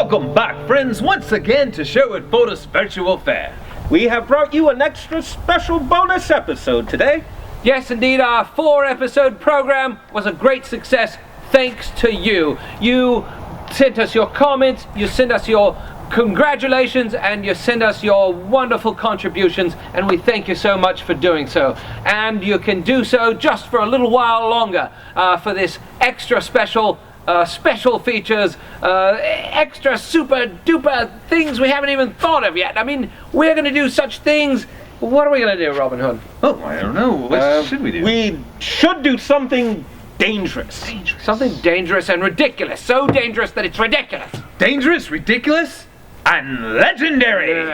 Welcome back, friends, once again to Sherwood Forest Virtual Faire. We have brought you an extra special bonus episode today. Yes, indeed, our 4-episode program was a great success thanks to you. You sent us your comments, you sent us your congratulations, and you send us your wonderful contributions, and we thank you so much for doing so. And you can do so just for a little while longer for this extra special features, extra super duper things we haven't even thought of yet. I mean, we're going to do such things. What are we going to do, Robin Hood? Oh, I don't know. What should we do? We should do something dangerous. Something dangerous and ridiculous. So dangerous that it's ridiculous. Dangerous, ridiculous, and legendary.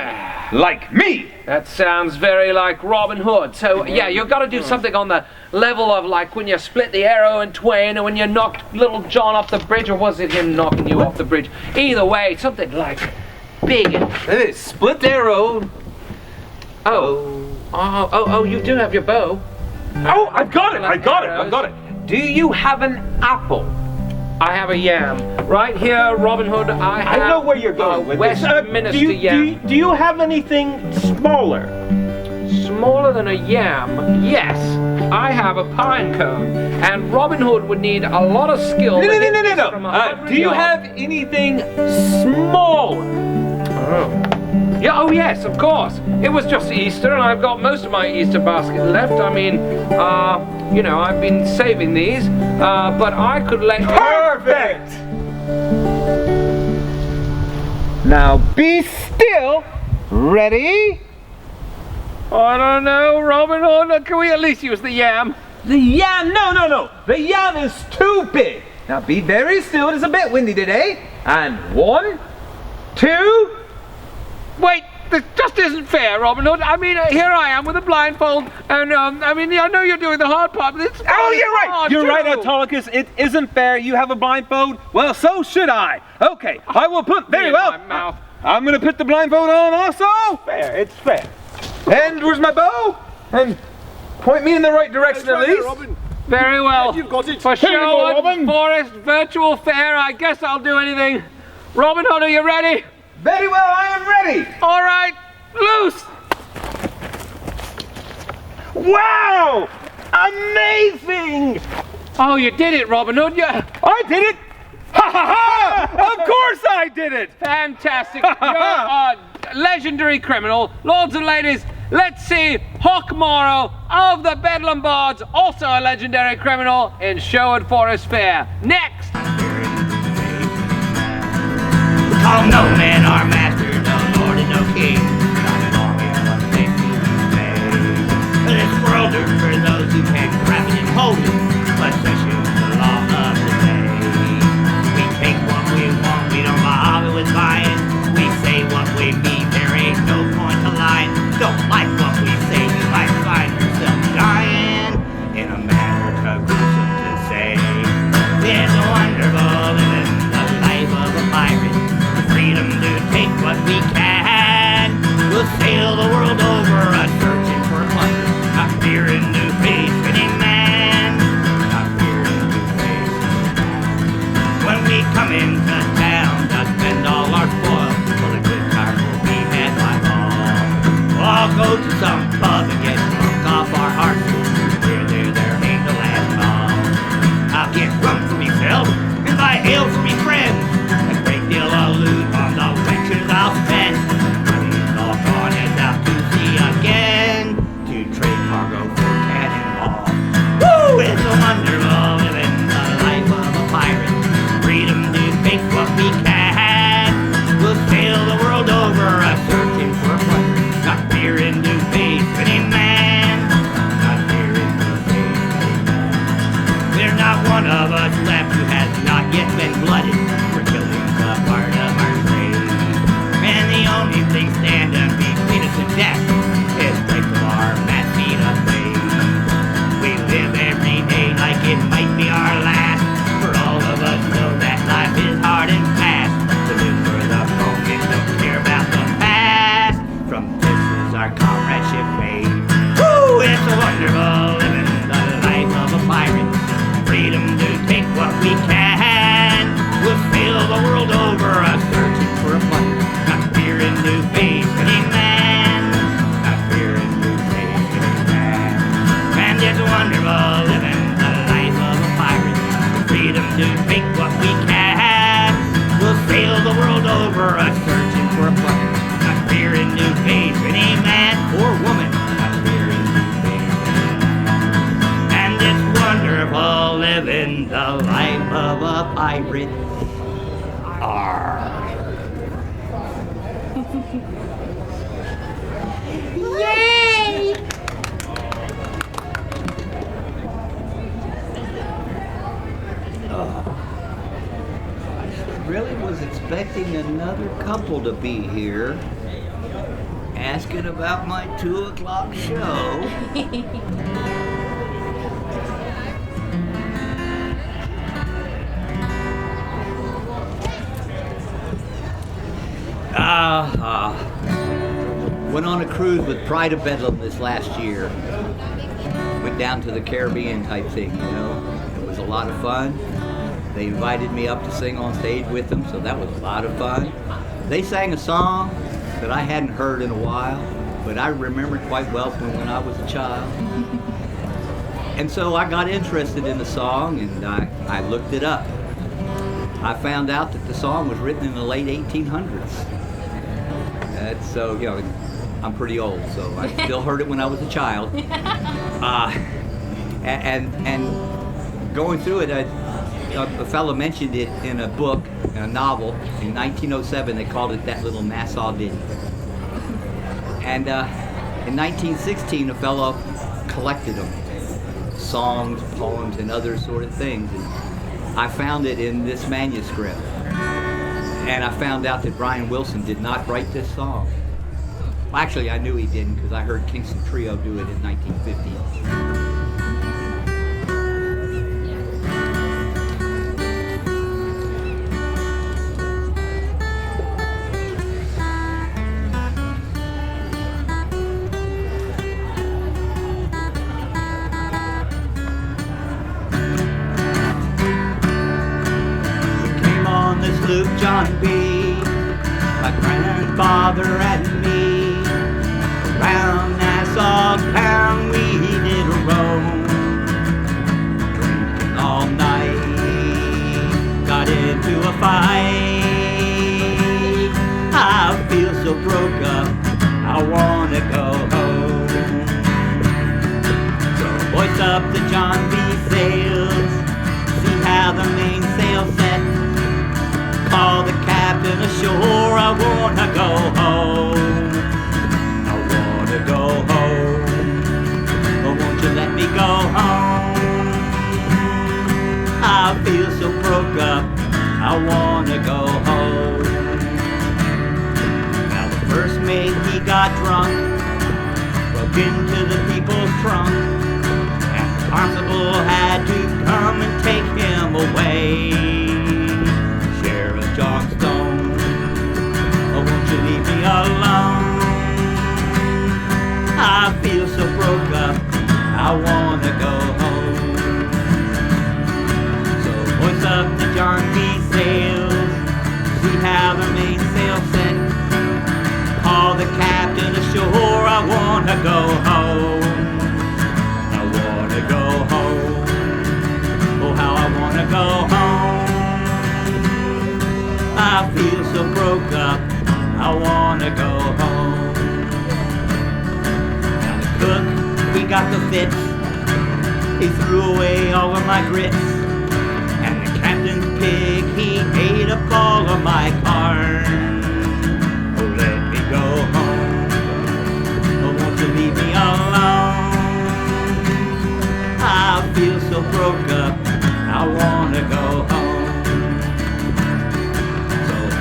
Like me. That sounds very like Robin Hood. So, yeah, you've got to do something on the level of like when you split the arrow in twain, or when you knocked Little John off the bridge, or was it him knocking you off the bridge? Either way, something like big. It is split arrow. Oh, you do have your bow. Oh, I've got it. Do you have an apple? I have a yam. Right here, Robin Hood, I have I know where you're going with this. Westminster yam. Do you have anything smaller? Smaller than a yam? Yes. I have a pine cone. And Robin Hood would need a lot of skill. No. Do you have anything small? Yeah, oh yes, of course. It was just Easter, and I've got most of my Easter basket left. I mean, you know, I've been saving these, but I could let you... Perfect! Now be still. Ready? I don't know, Robin Hood. Can we at least use the yam? The yam? No. The yam is too big. Now be very still. It is a bit windy today. And 1, 2... Wait, this just isn't fair, Robin Hood. I mean, here I am with a blindfold, and I mean, I know you're doing the hard part, but it's You're right, Autolycus. It isn't fair. You have a blindfold. Well, so should I. Okay, I will put... Very well. My mouth. I'm going to put the blindfold on also. Fair, it's fair. And where's my bow? And point me in the right direction at least. Robin. Very well. You've got it. For Here you go, Sherwood Robin. Forest Virtual Faire, I guess I'll do anything. Robin Hood, are you ready? Very well, I am ready. All right, loose. Wow! Amazing! Oh, you did it, Robin Hood. Yeah. I did it! Ha ha ha! Of course I did it! Fantastic. You're a legendary criminal. Lords and ladies, let's see Hawk Morrow of the Bedlam Bards, also a legendary criminal in Sherwood Forest Faire. Next. Call no man our master, no lord and no king. Not long here, what they say. This world is for those who can grab it and hold it. Possession's the law of the day. We take what we want, we don't bother with buying. We say what we mean, there ain't no point to lying. Don't like what we say, you might find yourself dying. In a manner too gruesome to say. It's wonderful living the life of a pirate. Freedom to take what we can. We'll sail the world over, searching for plunder. Not fearing to face any man. Not fearing to face any man. When we come into town, to spend all our spoil, well, a good time will be had by all. We'll all go to some pub and get drunk off our hearts. There ain't no last call. I'll get drunk for myself and buy ale for me friends. A great deal of loot on the wenches I'll spend. Money's all gone and out to sea again. To trade cargo for cannonball. Woo! It's a wonderful living the life of a pirate. Freedom to take what we can. We'll sail the world over, searching for plunder. Not fearing to face any man. Not fearing to face any man. There's not one of us left who has not yet been blooded. We're killing the part of our trade. And the only thing standing between us and death is breaks of our fat feet of faith. We live every day like it might be our last. For all of us know that life is hard and fast. To live for the moment, don't care about the past. From this is our comradeship made. Woo! It's a wonderful living the life of a pirate. Freedom to take what we can. We'll sail pirate. Arr. Yay! I really was expecting another couple to be here, asking about my 2 o'clock show. Went on a cruise with Pride of Bedlam this last year. Went down to the Caribbean type thing, you know. It was a lot of fun. They invited me up to sing on stage with them, so that was a lot of fun. They sang a song that I hadn't heard in a while, but I remembered quite well from when I was a child. And so I got interested in the song and I looked it up. I found out that the song was written in the late 1800s. So, you know, I'm pretty old, so I still heard it when I was a child. And going through it, a fellow mentioned it in a book, in a novel, in 1907. They called it That Little Nassau Ditty. And in 1916, a fellow collected them, songs, poems, and other sort of things. And I found it in this manuscript. And I found out that Brian Wilson did not write this song. Well, actually, I knew he didn't because I heard Kingston Trio do it in 1950. Luke John B., my grandfather and me. Around Nassau town we did roam, drinking all night, got into a fight. I feel so broke up, I wanna go home. So hoist up the John B. sails, see how the mainsail set. Call the captain ashore, I wanna go home. I wanna go home. Oh, won't you let me go home? I feel so broke up, I wanna go home. Now the first mate, he got drunk, broke into the people's trunk, and the constable had to come and take him away. John Stone, oh, won't you leave me alone? I feel so broke up, I wanna go home. So hoist up the John B. sails, see how the mainsail set. Call the captain ashore, I wanna go home. I wanna go home, oh, how I wanna go home. I feel so broke up, I wanna go home. Now the cook, he got the fits, he threw away all of my grits. And the captain's pig, he ate up all of my corn. Oh, let me go home, oh, won't you leave me alone? I feel so broke up, I wanna go home.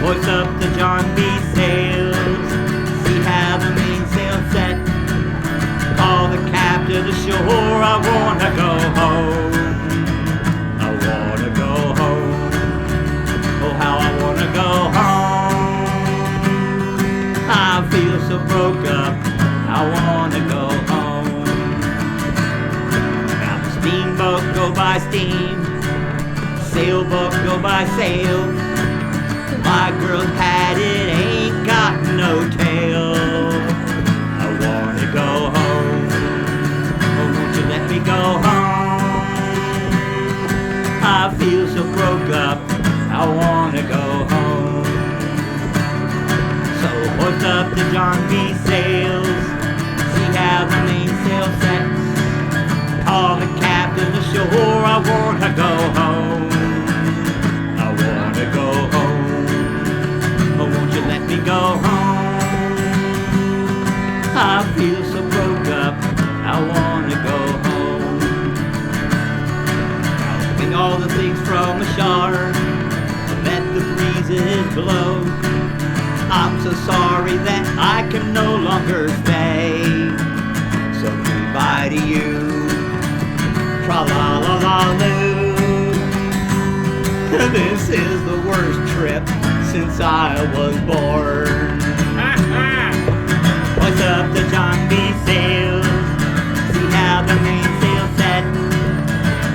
Hoist up the John B. sails, see how the mainsail set. Call the captain ashore, I wanna go home. I wanna go home, oh, how I wanna go home. I feel so broke up, I wanna go home. Now the steamboat go by steam, sailboat go by sail. My girl's padded, ain't got no tail. I wanna go home, oh, won't you let me go home? I feel so broke up, I wanna go home. So hoist up the John B. sails, see how the mainsail sets. Call the captain ashore, I wanna go home. I breezes blow. I'm so sorry that I can no longer stay. So goodbye to you, tra-la-la-la-loo. This is the worst trip since I was born. What's up the John B. sails? See how the mainsail set.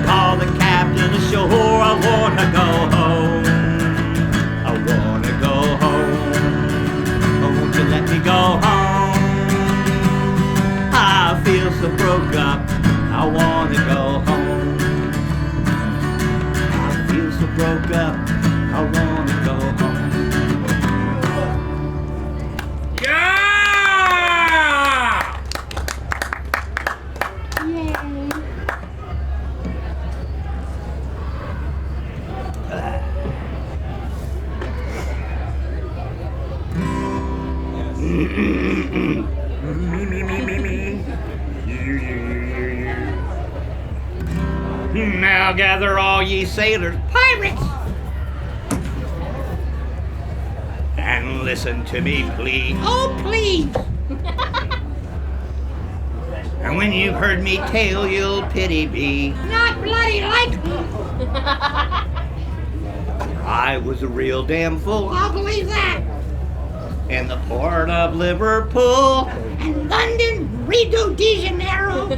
Call the captain ashore, I wanna go home. I wanna go home. Oh, won't you let me go home? I feel so broke up, I wanna go home. I feel so broke up, I wanna go home. Now gather all ye sailors, pirates, and listen to me, please. Oh, please. And when you've heard me tell, you'll pity me. Not bloody like me. I was a real damn fool. I'll believe that. In the port of Liverpool, And London, Rio de Janeiro,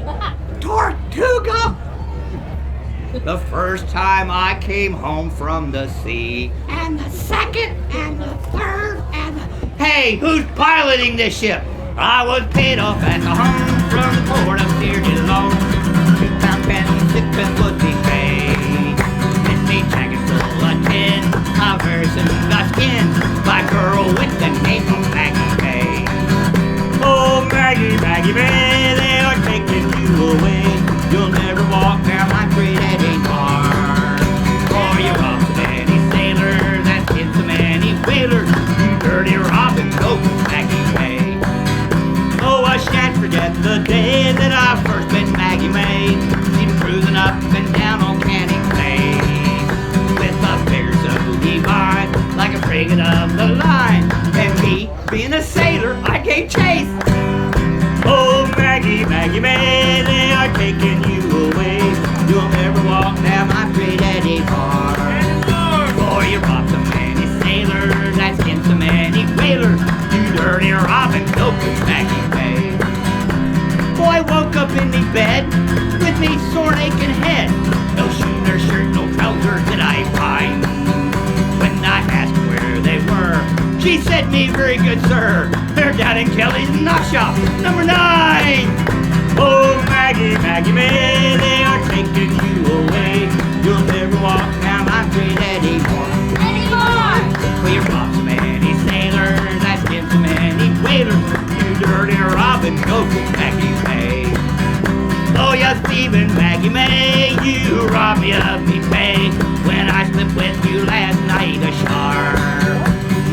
Tortuga, the first time I came home from the sea. and the second, and the third, and the... Hey, who's piloting this ship? I was paid off at the home from the port of Sherwood alone. £2 penny, 6 pence would be paid. It's me jacket full of tin. I very soon got skinned by a girl with the name of Maggie May. Oh, Maggie, Maggie May, they are taking you away. You'll never walk down my street anymore. For you're off to many sailors and in so many whalers. You dirty Robin, go Maggie May. Oh, I shan't forget the day that I first met Maggie May. She was cruising up and down on Canning Bay with a figure so divine, like a frigate of the line. And me, being a sailor, I gave chase. Oh, Maggie, Maggie May, they are taking you away. You'll never walk down my street anymore. For you robbed so many sailors, and skinned so many whalers. You dirty Robin, go with Maggie May. Boy, I woke up in me bed with me sore aching head. No shoe, no shirt, no trousers did I find. When I asked where they were, she said me, very good sir, they're down in Kelly's knock shop, number 9. Oh, Maggie, Maggie May, they are taking you away. You'll never walk down my street anymore. Well, you robbed so many sailors, I skinned so many whalers. You dirty Robin, go to Maggie May. Oh, you thieving Maggie May, you robbed me of me pay when I slept with you last night ashore.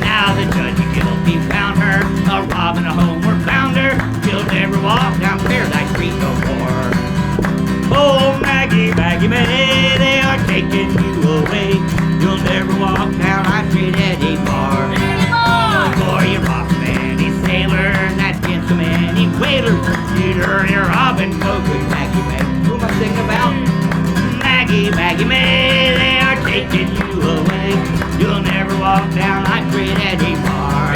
Now the judge guilty found her, a robbing a homeward bounder. She'll never walk down Paradise Street no more. Oh, Maggie, Maggie May, they are taking you away. You'll never walk down my street anymore. For you robbed so many sailors, that skinned so many whalers. You dirty Robin, go good Maggie May. Who am I singing about? Maggie, Maggie May, they are taking you away. You'll never walk down my street anymore.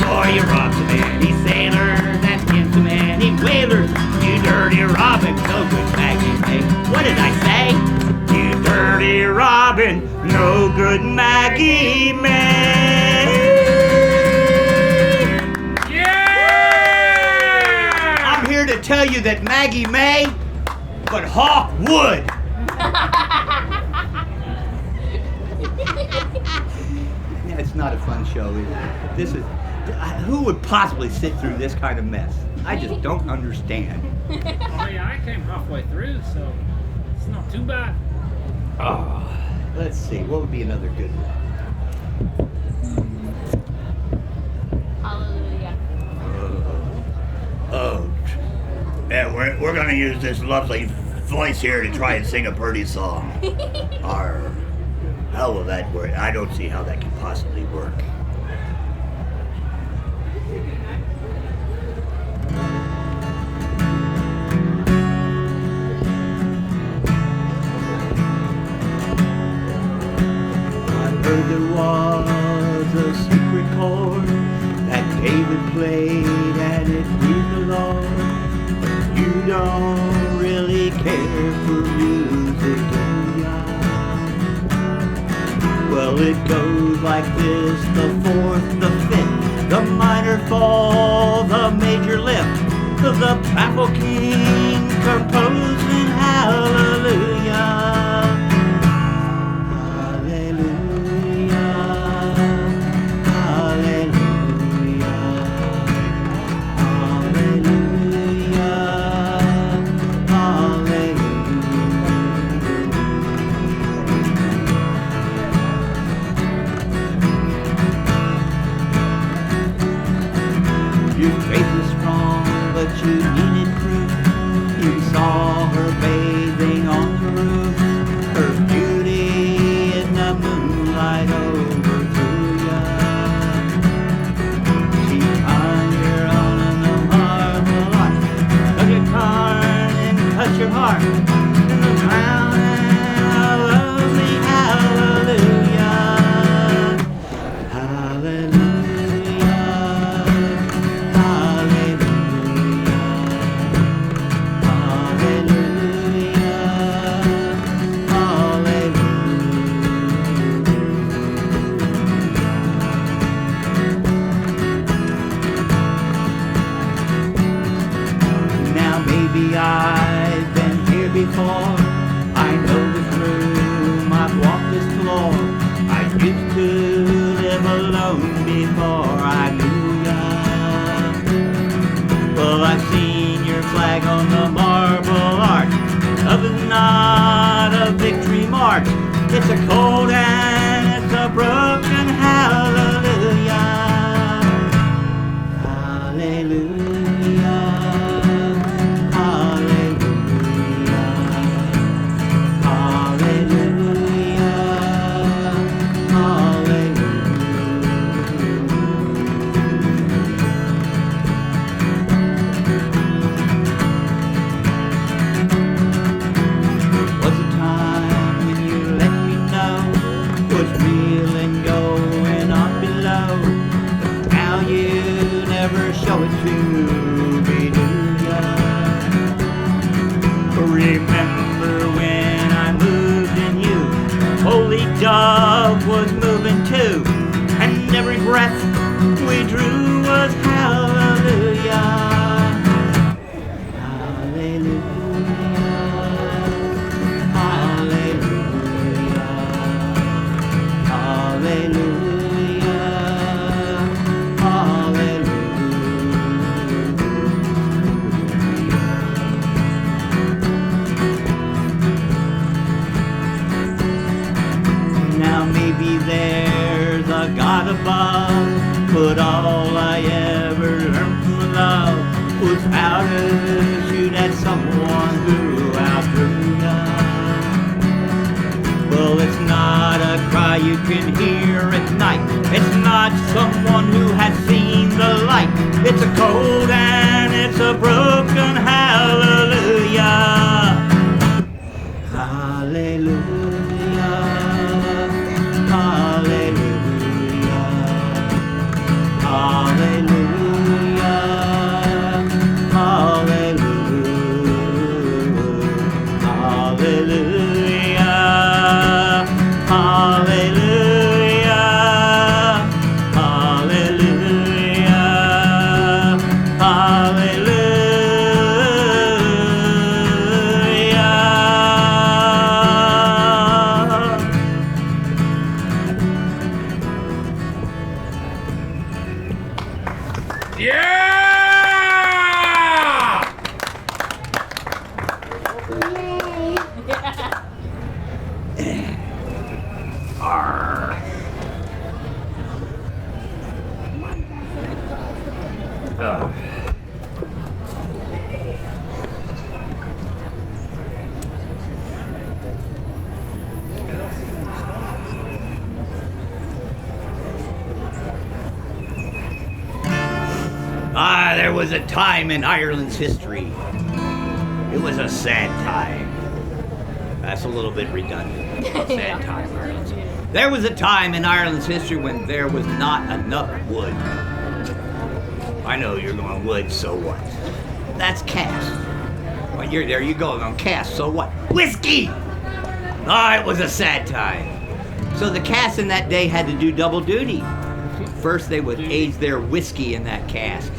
For you robbed so many sailors, that skinned so many whalers. You dirty Robin, no good Maggie May. What did I say? You dirty Robin, no good Maggie May. Yeah! I'm here to tell you that Maggie May, but Hawk would. Yeah, it's not a fun show, is it? This is. Who would possibly sit through this kind of mess? I just don't understand. Oh yeah, I came halfway through, so it's not too bad. Oh, let's see. What would be another good one? Hallelujah. Yeah, we're gonna use this lovely voice here to try and sing a birdie song. Arr. How will that work? I don't see how that can possibly work. I heard there was a secret chord that David played and it pleased the Lord. But you don't really care for music, do ya? Well, it goes like this: the fourth, the fifth, the minor fall, the major lift, the baffled king composing hallelujah. Your faith is strong, but you needed proof. You saw her bathing on the roof. Her beauty in the moonlight overthrew ya. She hung your own in the marble arch, took your corn and cut your heart in the ground and a lovely hallelujah. Hallelujah. I've been here before. I know this room, I've walked this floor. I used to live alone before I knew ya. Well, I've seen your flag on the marble arch. Love is not a victory march. It's a cold and it's a broken hallelujah. Hallelujah. Show it to me, do ya? Remember when I moved in you, Holy Dove was moving too, and every breath we drew was hallelujah. Hallelujah. Hallelujah. Hallelujah. There's a God above, but all I ever learned from love was how to shoot at someone who outdrew ya. Well, it's not a cry you can hear at night. It's not someone who has seen the light. It's a cold and it's a broken hallelujah. Hallelujah. Now, there was a time in Ireland's history. It was a sad time. That's a little bit redundant. Sad time. There was a time in Ireland's history when there was not enough wood. I know you're going, wood, so what? That's cask. Well, there you go, on cask, so what? Whiskey! Ah, it was a sad time. So the casks in that day had to do double duty. First, they would age their whiskey in that cask.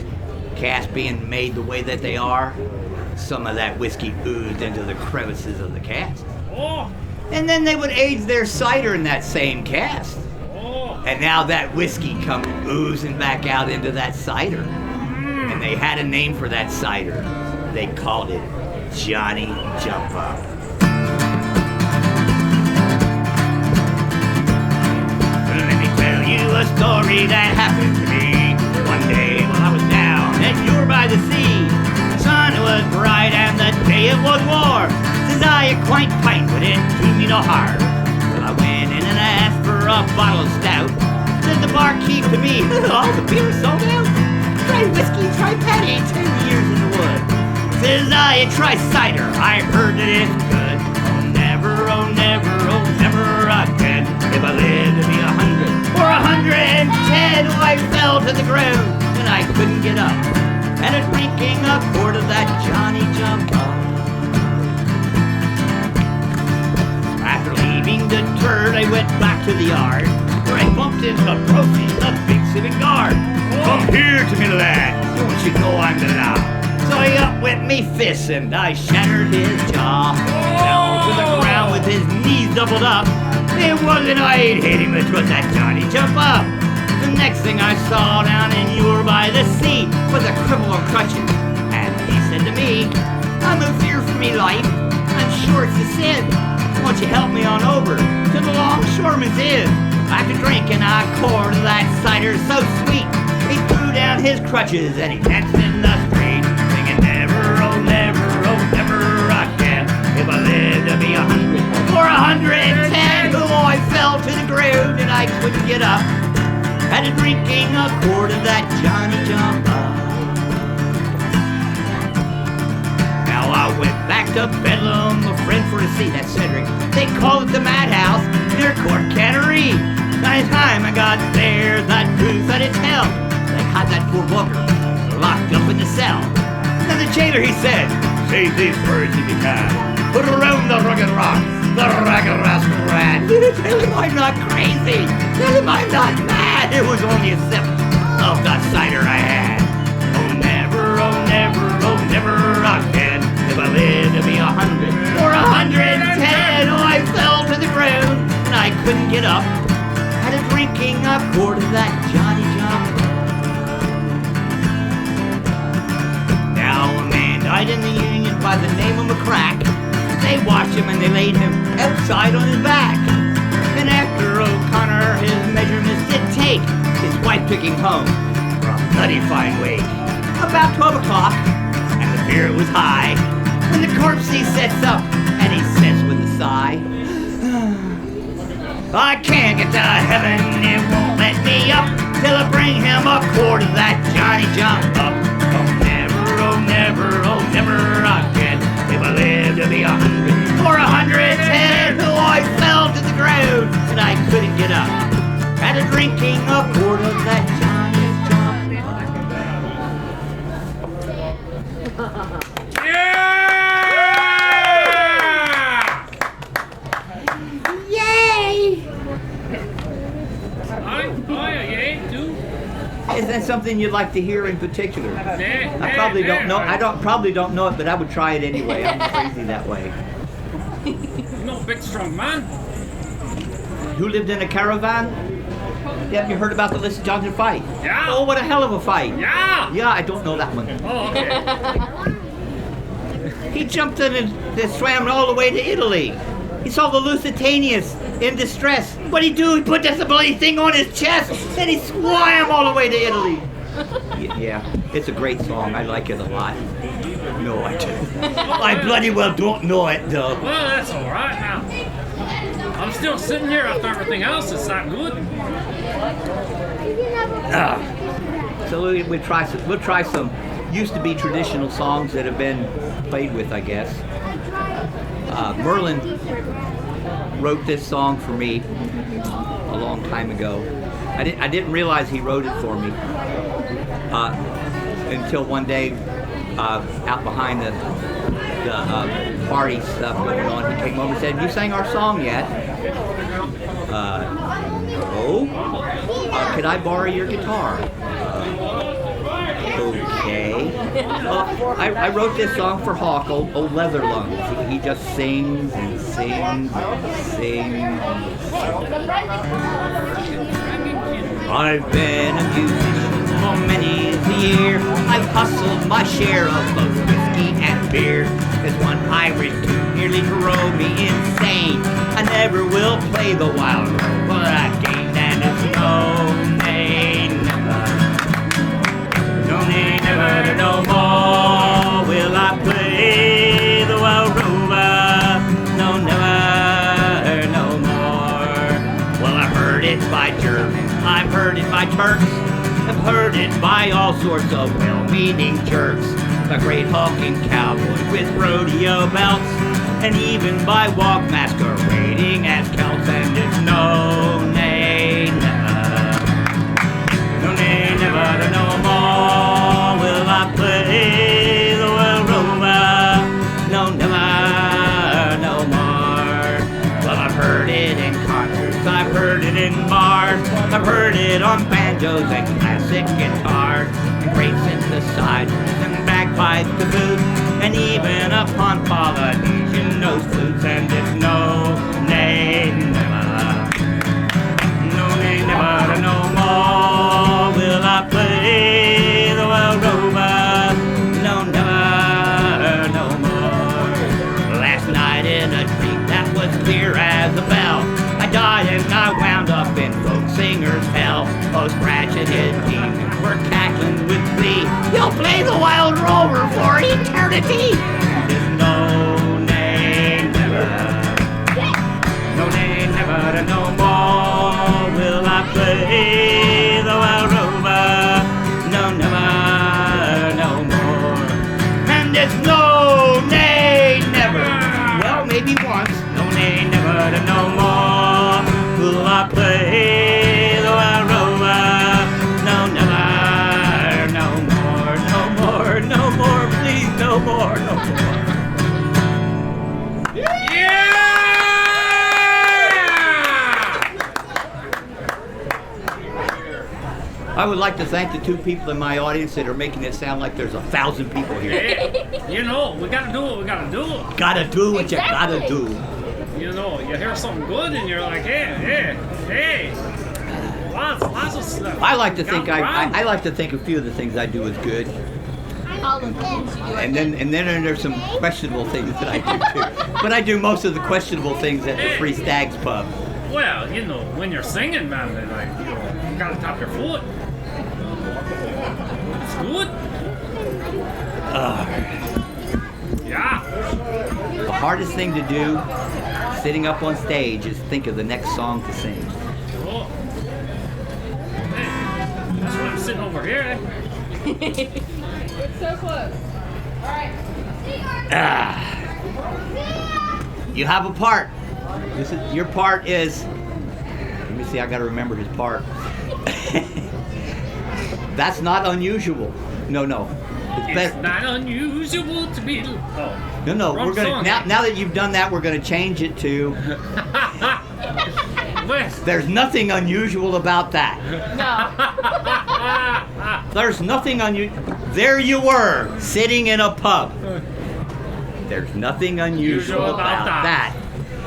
Casks being made the way that they are, some of that whiskey oozed into the crevices of the cask. Oh, And then they would age their cider in that same cask. oh. And now that whiskey come oozing back out into that cider. And they had a name for that cider. They called it Johnny Jump Up. Let me tell you a story that happened to me. One day while I was down at Ure by the sea, the sun was bright and the day it was warm. Says I a quaint pint, but it do me no harm. Well, I went in and I asked for a bottle of stout. Said the barkeep to me, all the beer sold out. Try whiskey, try Patty, 10 years in the wood. Says I try cider, I heard that it's good. Oh never, oh never, oh never again. If I live to be 100 or 110, oh, I fell to the ground and I couldn't get up. And a drinking a quart of that Johnny Jump Up. After leaving the turd, I went back to the yard, where I bumped into Brophy, the big civic guard. Come here to me, lad, don't you know I'm the law? So he up with me fists and I shattered his jaw. Fell to the ground with his knees doubled up. It wasn't I'd hit him, it was that Johnny Jump Up. The next thing I saw down in Ure by the sea was a cripple on crutches. And he said to me, I'm in fear for me life, I'm sure it's a sin. Won't you help me on over to the longshoreman's inn? After drinking a quart of that cider so sweet, he threw down his crutches and he danced in the street, singing never, oh never, oh never again. If I live to be 100 or 110, oh, I fell to the ground and I couldn't get up. Had a drinking a quart of that Johnny Jump Up. Now I went back to Bedlam, a friend for a seat, that's Cedric. They call it the madhouse near Court Cannery. By the time I got there, that truth that it's hell. They had that poor booker locked up in the cell. Then the jailer, he said, say these words if you can. Put around the rugged rocks, the ragged rascal rat. Tell him I'm not crazy. Tell him I'm not mad. It was only a sip of that cider I had. Oh never, oh never, oh never again. If I live to be 100 or 110, oh, I fell to the ground and I couldn't get up. Had a drinking a quart of that Johnny Jump Up. Now a man died in the Union by the name of McCrack. They washed him and they laid him outside on his back. And after O'Connor his measurements did take, his wife took him home for a bloody fine wake. About 12 o'clock, and the beer was high, when the corpse he sets up, and he says with a sigh, I can't get to heaven, it won't let me up, till I bring him a quart of that Johnny Jump Up. Oh never, oh never, oh never again. If I live to be 100 or 110, oh, I fell to the ground and I couldn't get up. Had a drinking a quart of that Johnny Jump Up. Yay! Yay, too. Is that something you'd like to hear in particular? Yeah, I probably don't know. Probably don't know it, but I would try it anyway. I'm crazy that way. No big strong man. Who lived in a caravan? Have you heard about the Lissa Johnson fight? Yeah. Oh, what a hell of a fight! Yeah. Yeah, I don't know that one. Oh, okay. He jumped in and swam all the way to Italy. He saw the Lusitanians in distress. What'd he do? He put this bloody thing on his chest and he swam all the way to Italy. Yeah, it's a great song. I like it a lot. No, I don't. I bloody well don't know it, though. Well, that's all right now. I'm still sitting here after everything else. It's not good. So we'll try some used to be traditional songs that have been played with, I guess. Merlin wrote this song for me a long time ago. I didn't realize he wrote it for me until one day out behind the party stuff going on. He came over and said, "You sang our song yet?" No. Could I borrow your guitar? Okay. I wrote this song for Hawk, old Leather Lungs. He just sings and sings and sings. I've been a musician for many a year. I've hustled my share of both whiskey and beer. There's one pirate who nearly drove me insane. I never will play the wild road, but I've gained and it's no never no more will I play the wild rover. No, never no more. Well, I've heard it by Germans, I've heard it by Turks, I've heard it by all sorts of well-meaning jerks, by great hulking cowboys with rodeo belts, and even by walk masquerading as Celts. And it's no, nay, never. No, nay, never no more. I play the wild rover, no, never, no more. Well, I've heard it in concerts, I've heard it in bars, I've heard it on banjos and classic guitars, and great synthesizers and bagpipes to boot, and even upon Polynesian nose flutes. And it's no, nay, never, no, nay, never, no more will I play the wild rover. No, never, no more. Last night in a dream that was clear as a bell, I died and I wound up in folk singer's hell. Oh, Scratch and his demons were cackling with glee. You'll play the wild rover for eternity. There's no, nay, never. No, nay, never, no more will I play the wild rover. No, never, no more. And it's no, nay, never. Well, maybe once. No, nay, never, no more will I play the wild rover. No, never, no more, no more, no more, please, no more, no more. I would like to thank the two people in my audience that are making it sound like there's 1,000 people here. Yeah, you know, we gotta do what we gotta do. Gotta do what you gotta do. You know, you hear something good and you're like, hey. Lots of stuff. I like to think I like to think a few of the things I do is good. All the things you do. And then there's some questionable things that I do too. But I do most of the questionable things at the Free Stags pub. Well, you know, when you're singing, man, they like, you know, you gotta tap your foot. It's good. Yeah. The hardest thing to do, sitting up on stage, is think of the next song to sing. Oh. Hey, that's why I'm sitting over here, eh? It's so close. All right. You have a part. Your part is. Let me see. I got to remember his part. That's not unusual. No. It's not unusual to be. Oh. No. Wrong We're gonna song. now that you've done that, we're gonna change it to. West. There's nothing unusual about that. No. There's nothing unusual. There you were, sitting in a pub. There's nothing unusual about that.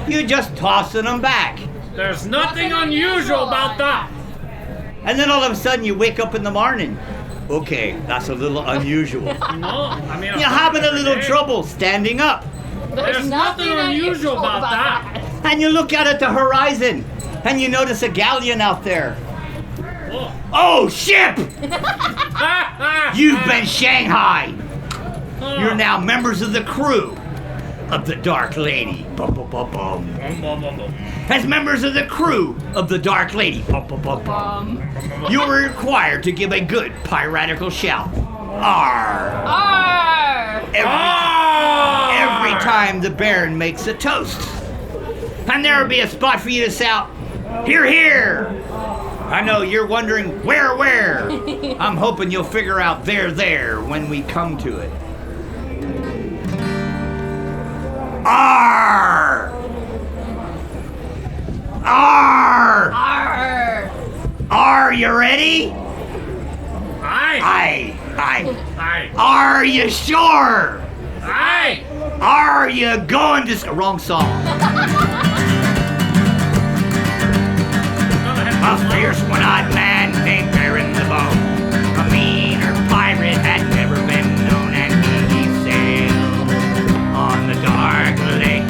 You're just tossing them back. There's nothing unusual about that. And then all of a sudden you wake up in the morning. Okay, that's a little unusual. No, I mean, You're having a little trouble standing up. There's nothing unusual about that. And you look out at the horizon and you notice a galleon out there. Oh. Oh, ship! You've been shanghaied. You're now members of the crew. of the Dark Lady. Bum, bum, bum, bum. As members of the crew of the Dark Lady, bum, bum, bum, bum, you are required to give a good piratical shout. Arr! Arr! Every time the Baron makes a toast. And there will be a spot for you to shout, "Hear, hear!" I know you're wondering, where? I'm hoping you'll figure out there when we come to it. Arr! Arr! Arr! Are you ready? Aye. Aye. Aye. Are you sure? Aye. Are you going to... Wrong song. A fierce one-eyed man named Baron the Bone. A meaner pirate had never been known, and he sailed on the Dark Lake.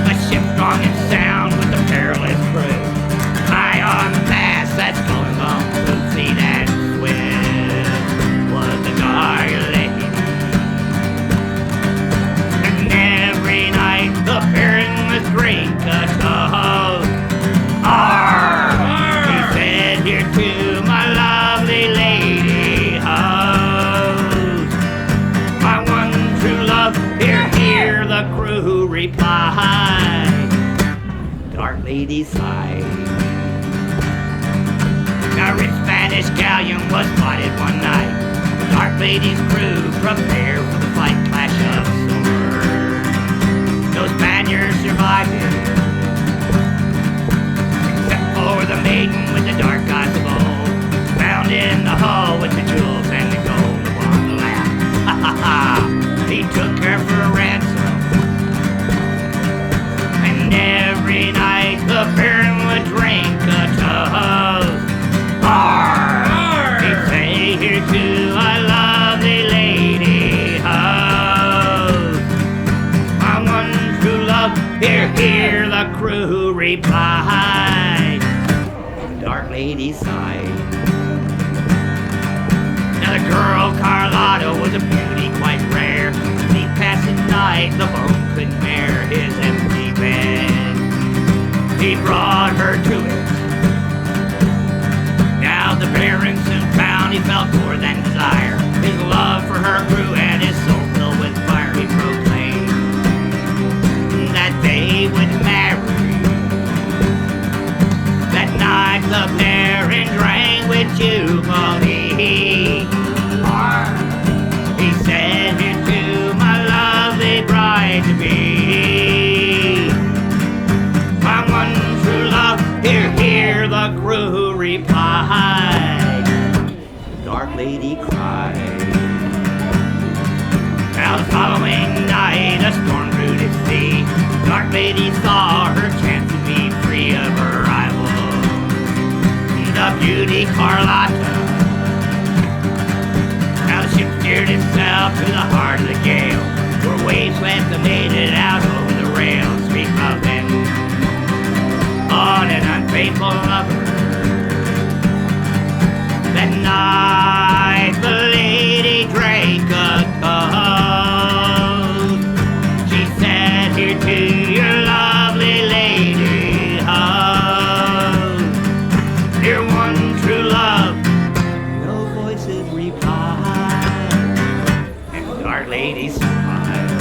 A ship strong and sound with a perilous crew. High on the mast that's going long through fleet and swift was the Dark Lake. And every night the Baron must drink a toast. Arr! He said, "Here to my lovely lady host. My one true love, here, the crew replied." Dark Lady sighed. Now a rich Spanish galleon was spotted one night. The Dark Lady's crew prepared for the fight, clash of swords. No Spaniards survived it, or the maiden with the dark eyes of old, found in the hull with the jewels and the gold upon the lap. Ha ha ha! He took her for a ransom, and every night the Baron would drink a toast. Arr! He'd say, "Here to my lovely lady host. My one true love, here, the crew replied." Dark Lady sighed. Now the girl Carlotta was a beauty quite rare. Sleep passing night, the Bone couldn't bear his empty bed. He brought her to it. Now the Baron soon found he felt more than desire. His love for her grew and his soul filled with fire. He proclaimed that they would marry. That night the Baron drank with jubilee. He said, "Here to my lovely bride-to-be. My one true love, here, the crew replied." The Dark Lady cried. Now the following night a storm brewed at sea. Dark Lady saw her chance to be free of her rival, the beauty Carlotta. Now the ship steered itself to the heart of the gale, where waves swept and made it out over the rail. Sweet loving on an unfaithful lover. That night the lady drank a toast. She said, "Here to your lovely lady host. Dear one true love." No voices replied, and the Dark Lady smiled.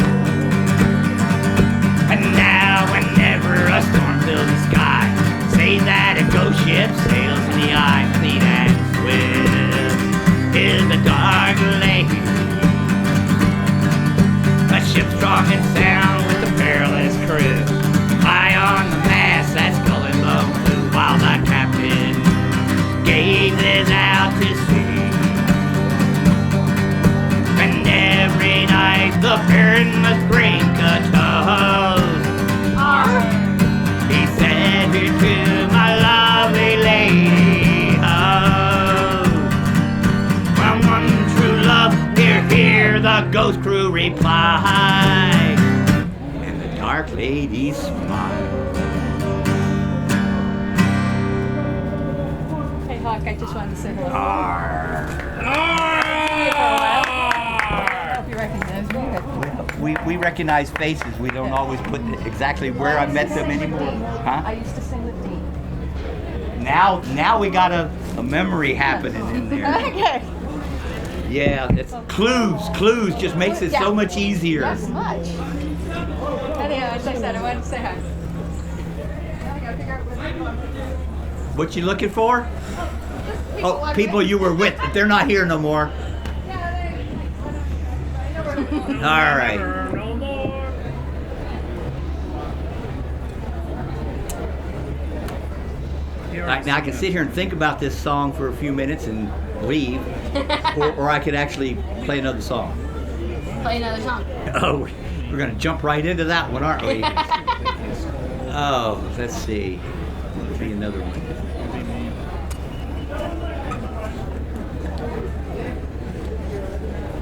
And now whenever a storm fills the sky, say that a ghost ship sails in the eye, fleet and swift is the Dark Lady. A ship strong and sound with a perilous crew. High on the mast that's going low, while the captain gazes out to sea. And every night the Baron must drink a toast. He said, "Here to my lovely lady host. My one true love, here, the ghost crew replied." And the Dark Lady smiled. Hey Hawk, I just wanted to say hello. Arr. I hope you recognize me. we recognize faces. We don't always put exactly where I met them anymore. Huh? I used to sing with Dean. Now we got a memory happening in there. Okay. Yeah, it's clues just makes it so much easier. Yes, much. Anyhow, as I said, I wanted to say hi. What you looking for? Oh, people you were with, but they're not here no more. All right. No more. Now I can sit here and think about this song for a few minutes and leave, or I could actually play another song. Play another song. Oh, we're gonna jump right into that one, aren't we? Oh, let's see. Let's see another one.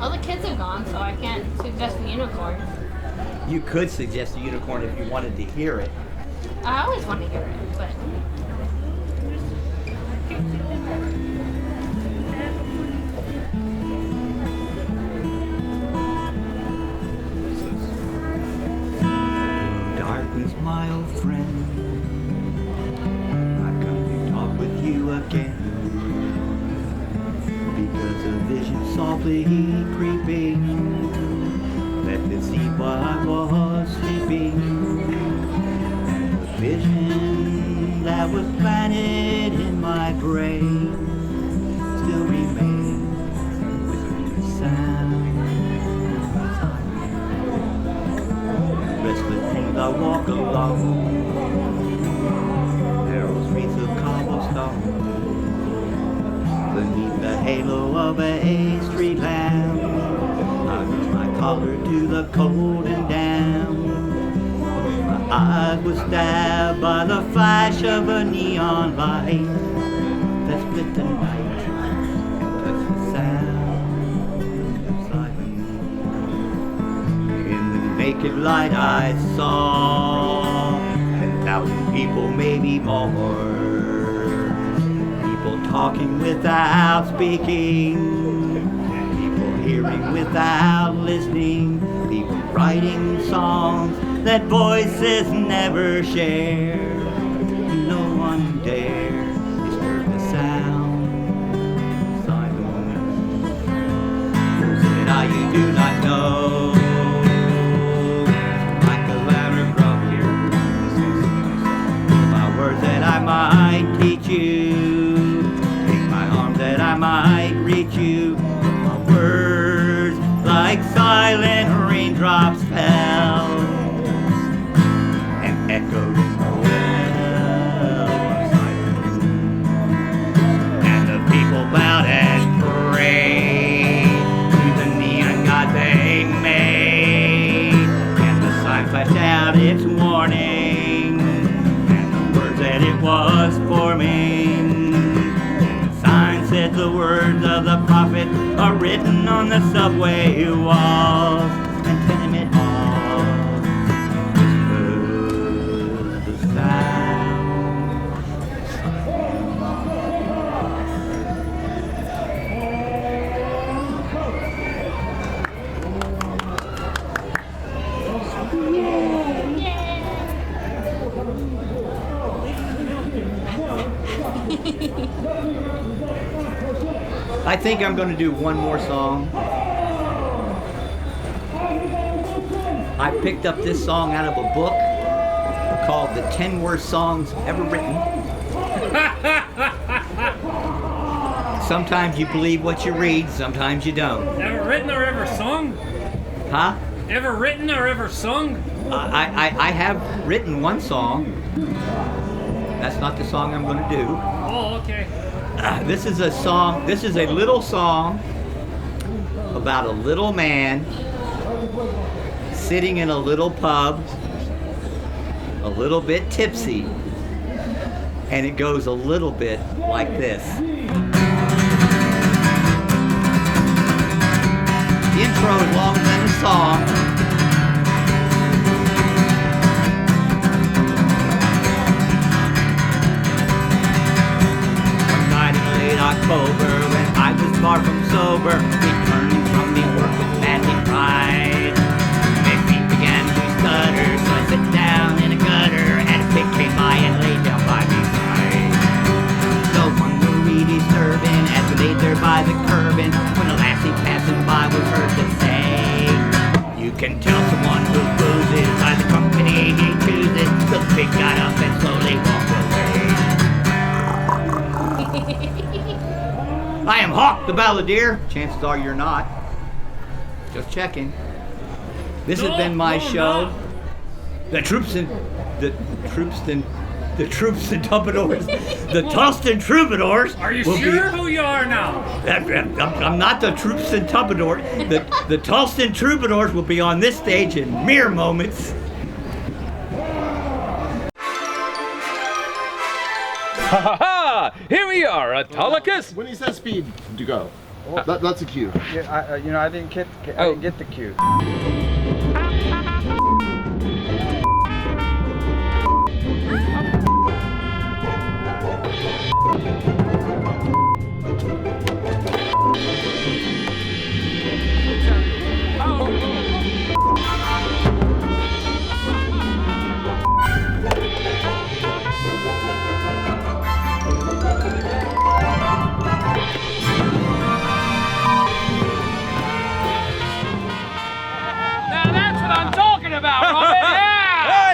All the kids have gone, so I can't suggest the unicorn. You could suggest a unicorn if you wanted to hear it. I always want to hear it, but Darkness, my old friend, I've come to talk with you again. Because a vision softly creeping left its seat while I was sleeping. And the vision that was planted in my brain still remains whispering the sound of silence. Restless dreams I walk along narrow streets of cobblestone. Beneath the halo of a street lamp, I reach my collar to the cold and damp. My eyes were stabbed by the flash of a neon light that split the night and touched the sound of silence. In the naked light I saw 10,000 people, maybe more. Talking without speaking, people hearing without listening, people writing songs that voices never share. No one dare disturb the sound of silence. Who said you do not know? Like a ladder from here, my words that I might teach you. That I might reach you. My words like silent raindrops fell and echoed in the well of silence. And the people bowed and prayed to the neon god they made. And the sign flashed out its warning and the words that it was forming. Said the words of the prophet are written on the subway walls and tenement halls. Whisper the sound. I think I'm going to do one more song. I picked up this song out of a book called The 10 Worst Songs Ever Written. Sometimes you believe what you read, sometimes you don't. Ever written or ever sung? Huh? Ever written or ever sung? I have written one song. That's not the song I'm going to do. Oh, okay. This is a song, this is a little song about a little man sitting in a little pub, a little bit tipsy, and it goes a little bit like this. The intro is longer than the song. October, when I was far from sober, returning from the work with manly pride. Mix by the curb, and when a lassie passing by was heard to say, you can tell someone who boozes by the company he chooses. The pig got up and slowly walked away. I am Hawk the Balladeer. Chances are you're not. Just checking. This has been my show. The troops and troubadours. The Tulston Troubadours. Are you sure who you are now? I'm not the troops and troubadours. The Tulston Troubadours will be on this stage in mere moments. Ha ha ha! Here we are, Autolycus. When he says speed to go, that's a cue. Yeah, I didn't get the cue.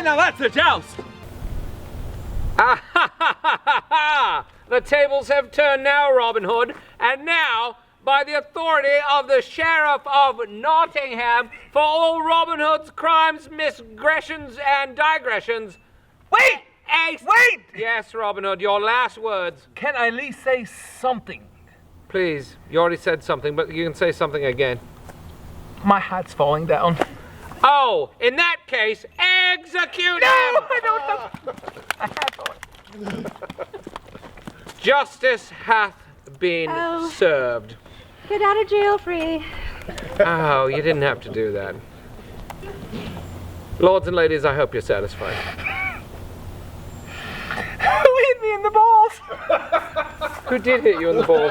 Now that's a joust! The tables have turned now, Robin Hood, and now, by the authority of the Sheriff of Nottingham, for all Robin Hood's crimes, misgressions, and digressions. Wait! Wait! Yes, Robin Hood, your last words. Can I at least say something? Please, you already said something, but you can say something again. My hat's falling down. Oh, in that case, execute him! I don't have a hat on. Justice hath been served. Get out of jail free. Oh, you didn't have to do that. Lords and ladies, I hope you're satisfied. Who hit me in the balls? Who did hit you in the balls?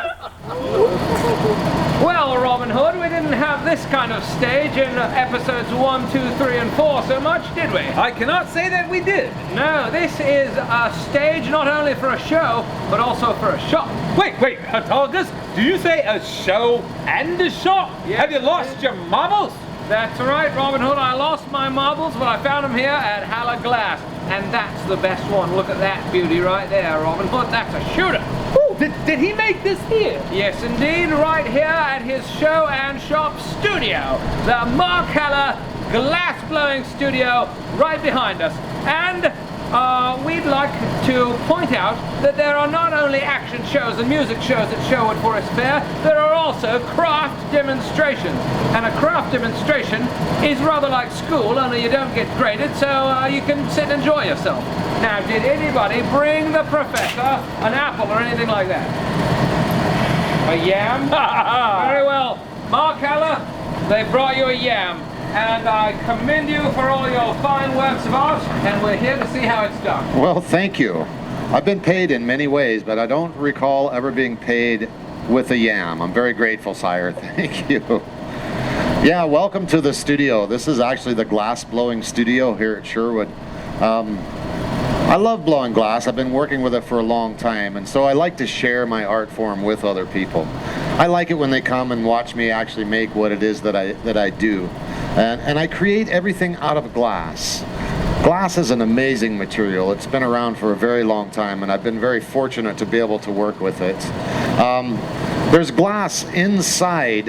Well, Robin Hood, we didn't have this kind of stage in episodes 1, 2, 3, and 4 so much, did we? I cannot say that we did. No, this is a stage not only for a show, but also for a shop. Wait, Autolycus, do you say a show and a shop? Yes. Have you lost your marbles? That's right, Robin Hood, I lost my marbles, but I found them here at Haller Glass. And that's the best one. Look at that beauty right there, Robin Hood. That's a shooter. Ooh, did he make this here? Yes, indeed, right here at his show and shop studio. The Mark Haller Glassblowing studio right behind us. And we'd like to point out that there are not only action shows and music shows at Sherwood Forest Faire, there are also craft demonstrations. And a craft demonstration is rather like school, only you don't get graded, so you can sit and enjoy yourself. Now, did anybody bring the professor an apple or anything like that? A yam? Very well. Mark Haller, they brought you a yam. And I commend you for all your fine works of art, and we're here to see how it's done. Well, thank you. I've been paid in many ways, but I don't recall ever being paid with a yam. I'm very grateful, sire. Thank you. Yeah, welcome to the studio. This is actually the glass blowing studio here at Sherwood. I love blowing glass. I've been working with it for a long time, and so I like to share my art form with other people. I like it when they come and watch me actually make what it is that I do. And I create everything out of glass. Glass is an amazing material. It's been around for a very long time, and I've been very fortunate to be able to work with it. There's glass inside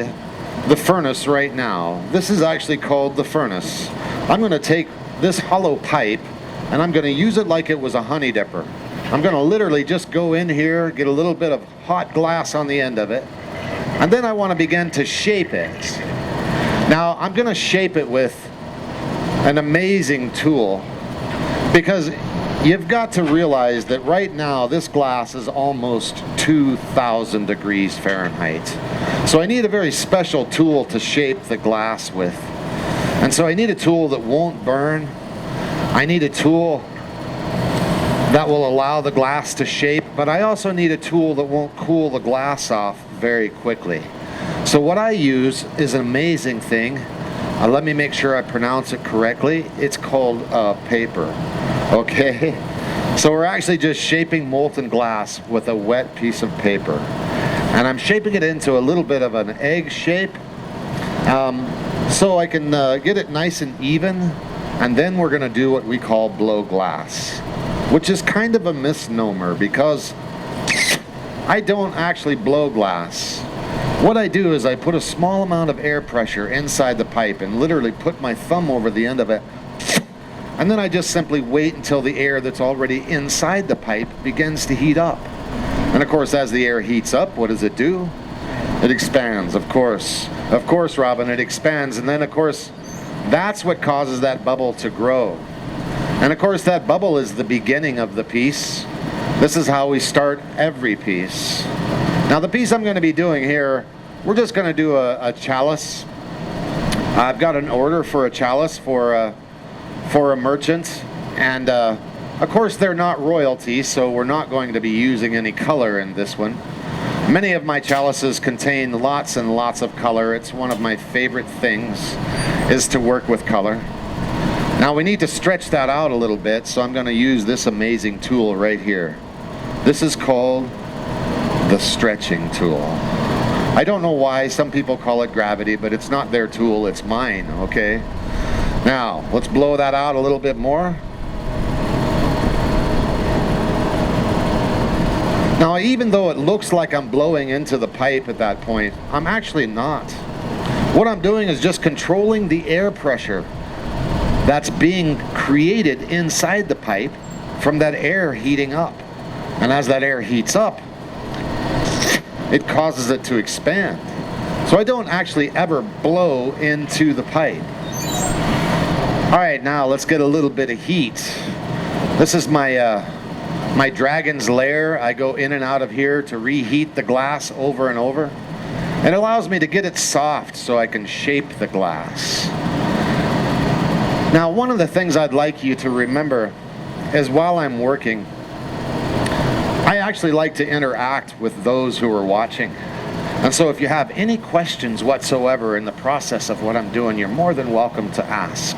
the furnace right now. This is actually called the furnace. I'm going to take this hollow pipe and I'm going to use it like it was a honey dipper. I'm going to literally just go in here, get a little bit of hot glass on the end of it, and then I want to begin to shape it. Now, I'm going to shape it with an amazing tool, because you've got to realize that right now this glass is almost 2,000 degrees Fahrenheit. So I need a very special tool to shape the glass with. And so I need a tool that won't burn. I need a tool that will allow the glass to shape, but I also need a tool that won't cool the glass off very quickly. So what I use is an amazing thing. Let me make sure I pronounce it correctly. It's called paper. Okay? So we're actually just shaping molten glass with a wet piece of paper. And I'm shaping it into a little bit of an egg shape, so I can get it nice and even. And then we're going to do what we call blow glass, which is kind of a misnomer because I don't actually blow glass. What I do is I put a small amount of air pressure inside the pipe and literally put my thumb over the end of it, and then I just simply wait until the air that's already inside the pipe begins to heat up. And of course, as the air heats up, what does it do? It expands, of course. Of course, Robin, it expands, and then of course, that's what causes that bubble to grow. And of course, that bubble is the beginning of the piece. This is how we start every piece. Now, the piece I'm going to be doing here, we're just going to do a chalice. I've got an order for a chalice for a merchant, and of course they're not royalty, so we're not going to be using any color in this one. Many of my chalices contain lots and lots of color. It's one of my favorite things, is to work with color. Now we need to stretch that out a little bit, so I'm going to use this amazing tool right here. This is called the stretching tool. I don't know why some people call it gravity, but it's not their tool, it's mine, okay? Now, let's blow that out a little bit more. Now, even though it looks like I'm blowing into the pipe at that point, I'm actually not. What I'm doing is just controlling the air pressure that's being created inside the pipe from that air heating up. And as that air heats up, it causes it to expand. So I don't actually ever blow into the pipe. All right, now let's get a little bit of heat. This is my my dragon's lair. I go in and out of here to reheat the glass over and over. It allows me to get it soft so I can shape the glass. Now, one of the things I'd like you to remember is while I'm working, I actually like to interact with those who are watching. And so if you have any questions whatsoever in the process of what I'm doing, you're more than welcome to ask.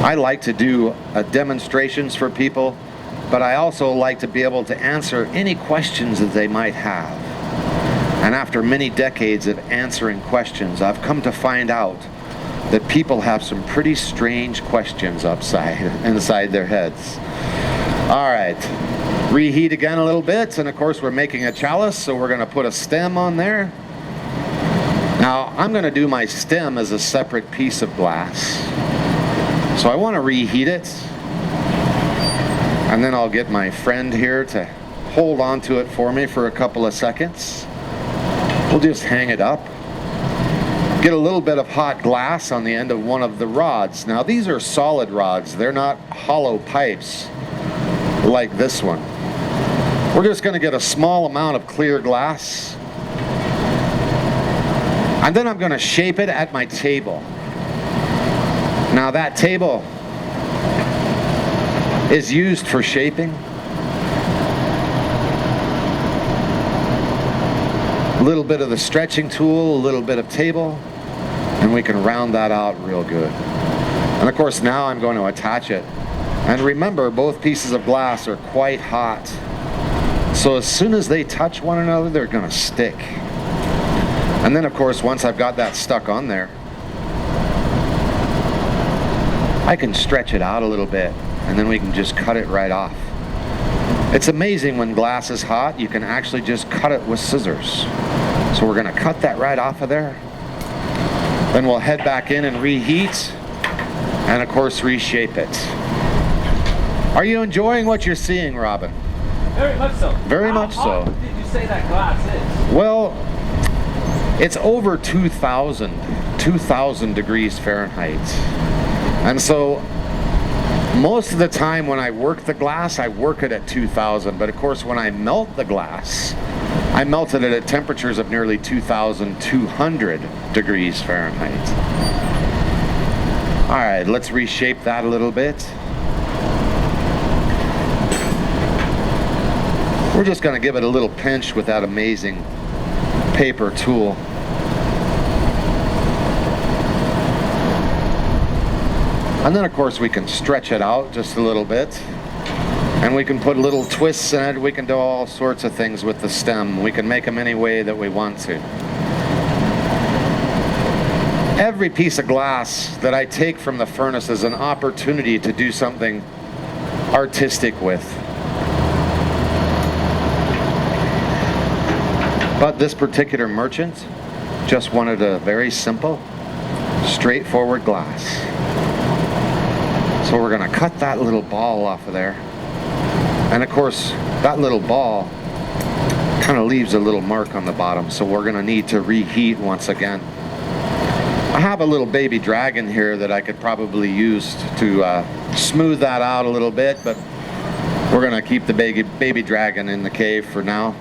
I like to do demonstrations for people, but I also like to be able to answer any questions that they might have. And after many decades of answering questions, I've come to find out that people have some pretty strange questions inside their heads. All right, reheat again a little bit, and of course we're making a chalice, so we're going to put a stem on there. Now, I'm going to do my stem as a separate piece of glass. So I want to reheat it, and then I'll get my friend here to hold on to it for me for a couple of seconds. We'll just hang it up. Get a little bit of hot glass on the end of one of the rods. Now, these are solid rods. They're not hollow pipes like this one. We're just going to get a small amount of clear glass, and then I'm going to shape it at my table. Now, that table is used for shaping. A little bit of the stretching tool, a little bit of table, and we can round that out real good. And of course, now I'm going to attach it. And remember, both pieces of glass are quite hot. So as soon as they touch one another, they're going to stick. And then of course, once I've got that stuck on there, I can stretch it out a little bit, and then we can just cut it right off. It's amazing when glass is hot, you can actually just cut it with scissors. So we're going to cut that right off of there. Then we'll head back in and reheat, and of course reshape it. Are you enjoying what you're seeing, Robin? Very much so. Very much so. How hot did you say that glass is? Well, it's over 2,000 degrees Fahrenheit. And so most of the time when I work the glass, I work it at 2,000. But of course, when I melt the glass, I melt it at temperatures of nearly 2,200 degrees Fahrenheit. All right, let's reshape that a little bit. We're just going to give it a little pinch with that amazing paper tool. And then of course we can stretch it out just a little bit. And we can put little twists in it. We can do all sorts of things with the stem. We can make them any way that we want to. Every piece of glass that I take from the furnace is an opportunity to do something artistic with. But this particular merchant just wanted a very simple, straightforward glass. So we're going to cut that little ball off of there. And of course, that little ball kind of leaves a little mark on the bottom, so we're going to need to reheat once again. I have a little baby dragon here that I could probably use to smooth that out a little bit, but we're going to keep the baby dragon in the cave for now.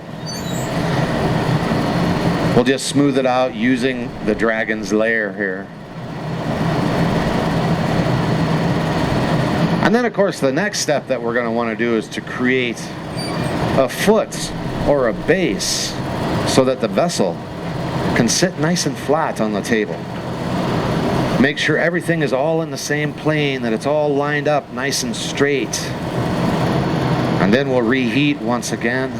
We'll just smooth it out using the dragon's lair here. And then of course the next step that we're going to want to do is to create a foot or a base so that the vessel can sit nice and flat on the table. Make sure everything is all in the same plane, that it's all lined up nice and straight. And then we'll reheat once again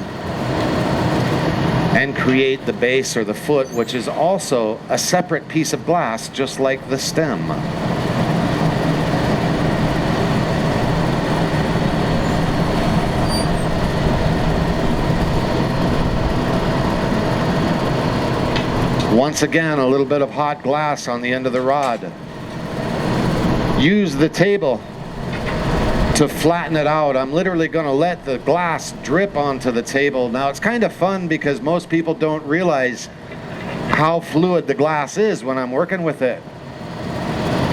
and create the base or the foot, which is also a separate piece of glass just like the stem. Once again, a little bit of hot glass on the end of the rod. Use the table to flatten it out. I'm literally going to let the glass drip onto the table. Now it's kind of fun because most people don't realize how fluid the glass is when I'm working with it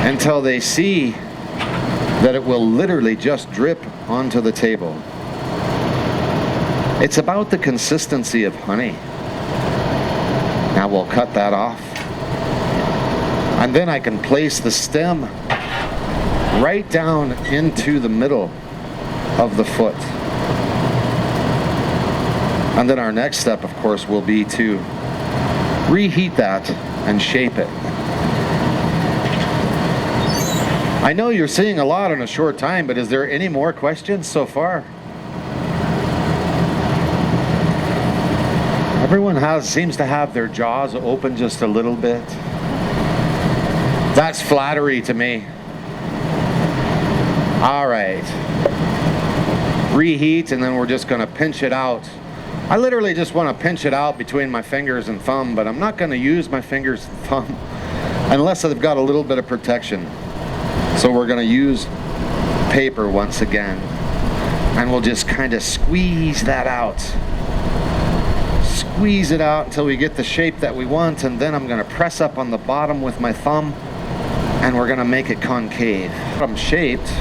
until they see that it will literally just drip onto the table. It's about the consistency of honey. Now we'll cut that off. And then I can place the stem right down into the middle of the foot. And then our next step, of course, will be to reheat that and shape it. I know you're seeing a lot in a short time, but is there any more questions so far? Everyone seems to have their jaws open just a little bit. That's flattery to me. All right. Reheat, and then we're just going to pinch it out. I literally just want to pinch it out between my fingers and thumb, but I'm not going to use my fingers and thumb unless I've got a little bit of protection. So we're going to use paper once again, and we'll just kind of squeeze that out. Squeeze it out until we get the shape that we want, and then I'm going to press up on the bottom with my thumb, and we're going to make it concave. I'm shaped.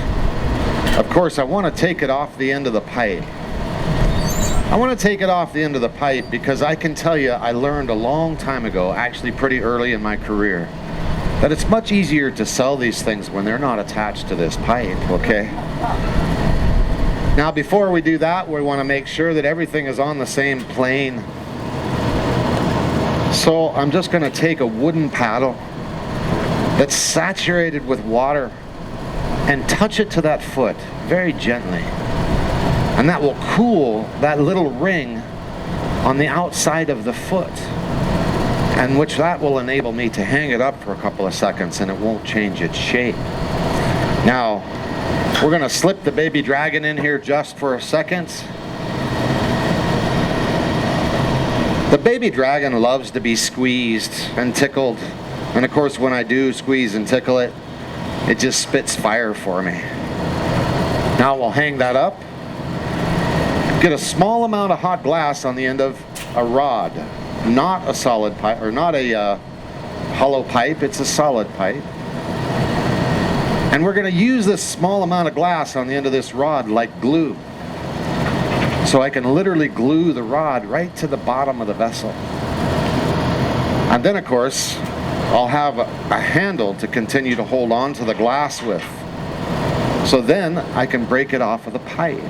Of course, I want to take it off the end of the pipe. I want to take it off the end of the pipe because I can tell you I learned a long time ago, actually pretty early in my career, that it's much easier to sell these things when they're not attached to this pipe, okay? Now before we do that, we want to make sure that everything is on the same plane. So I'm just going to take a wooden paddle that's saturated with water and touch it to that foot very gently. And that will cool that little ring on the outside of the foot, and which that will enable me to hang it up for a couple of seconds and it won't change its shape. Now, we're going to slip the baby dragon in here just for a second. The baby dragon loves to be squeezed and tickled. And of course, when I do squeeze and tickle it, it just spits fire for me. Now we'll hang that up. Get a small amount of hot glass on the end of a rod. Not a solid pipe, or not a hollow pipe, it's a solid pipe. And we're going to use this small amount of glass on the end of this rod like glue. So I can literally glue the rod right to the bottom of the vessel. And then of course, I'll have a handle to continue to hold on to the glass with. So then I can break it off of the pipe.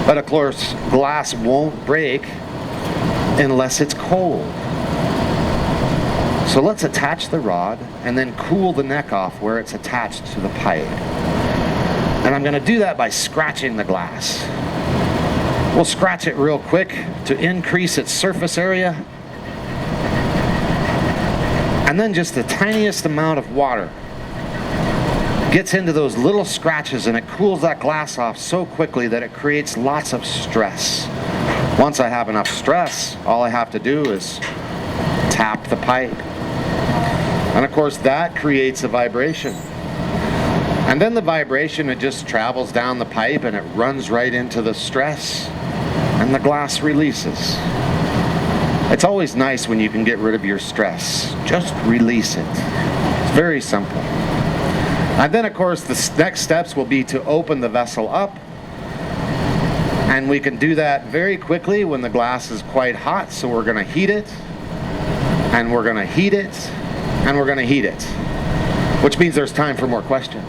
But of course, glass won't break unless it's cold. So let's attach the rod and then cool the neck off where it's attached to the pipe. And I'm going to do that by scratching the glass. We'll scratch it real quick to increase its surface area. And then just the tiniest amount of water gets into those little scratches and it cools that glass off so quickly that it creates lots of stress. Once I have enough stress, all I have to do is tap the pipe. And of course that creates a vibration. And then the vibration, it just travels down the pipe and it runs right into the stress and the glass releases. It's always nice when you can get rid of your stress. Just release it. It's very simple. And then of course the next steps will be to open the vessel up. And we can do that very quickly when the glass is quite hot. So we're going to heat it, and we're going to heat it, and we're going to heat it. Which means there's time for more questions.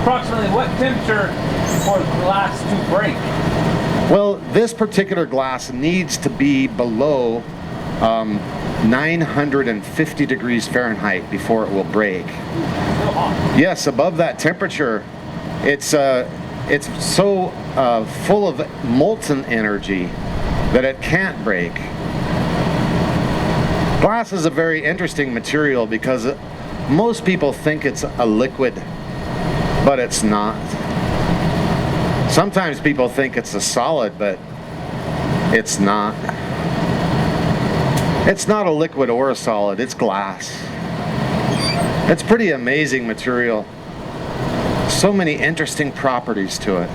Approximately what temperature for the glass to break? Well, this particular glass needs to be below 950 degrees Fahrenheit before it will break. Yes, above that temperature, it's so full of molten energy that it can't break. Glass is a very interesting material because most people think it's a liquid, but it's not. Sometimes people think it's a solid, but it's not. It's not a liquid or a solid, it's glass. It's pretty amazing material. So many interesting properties to it.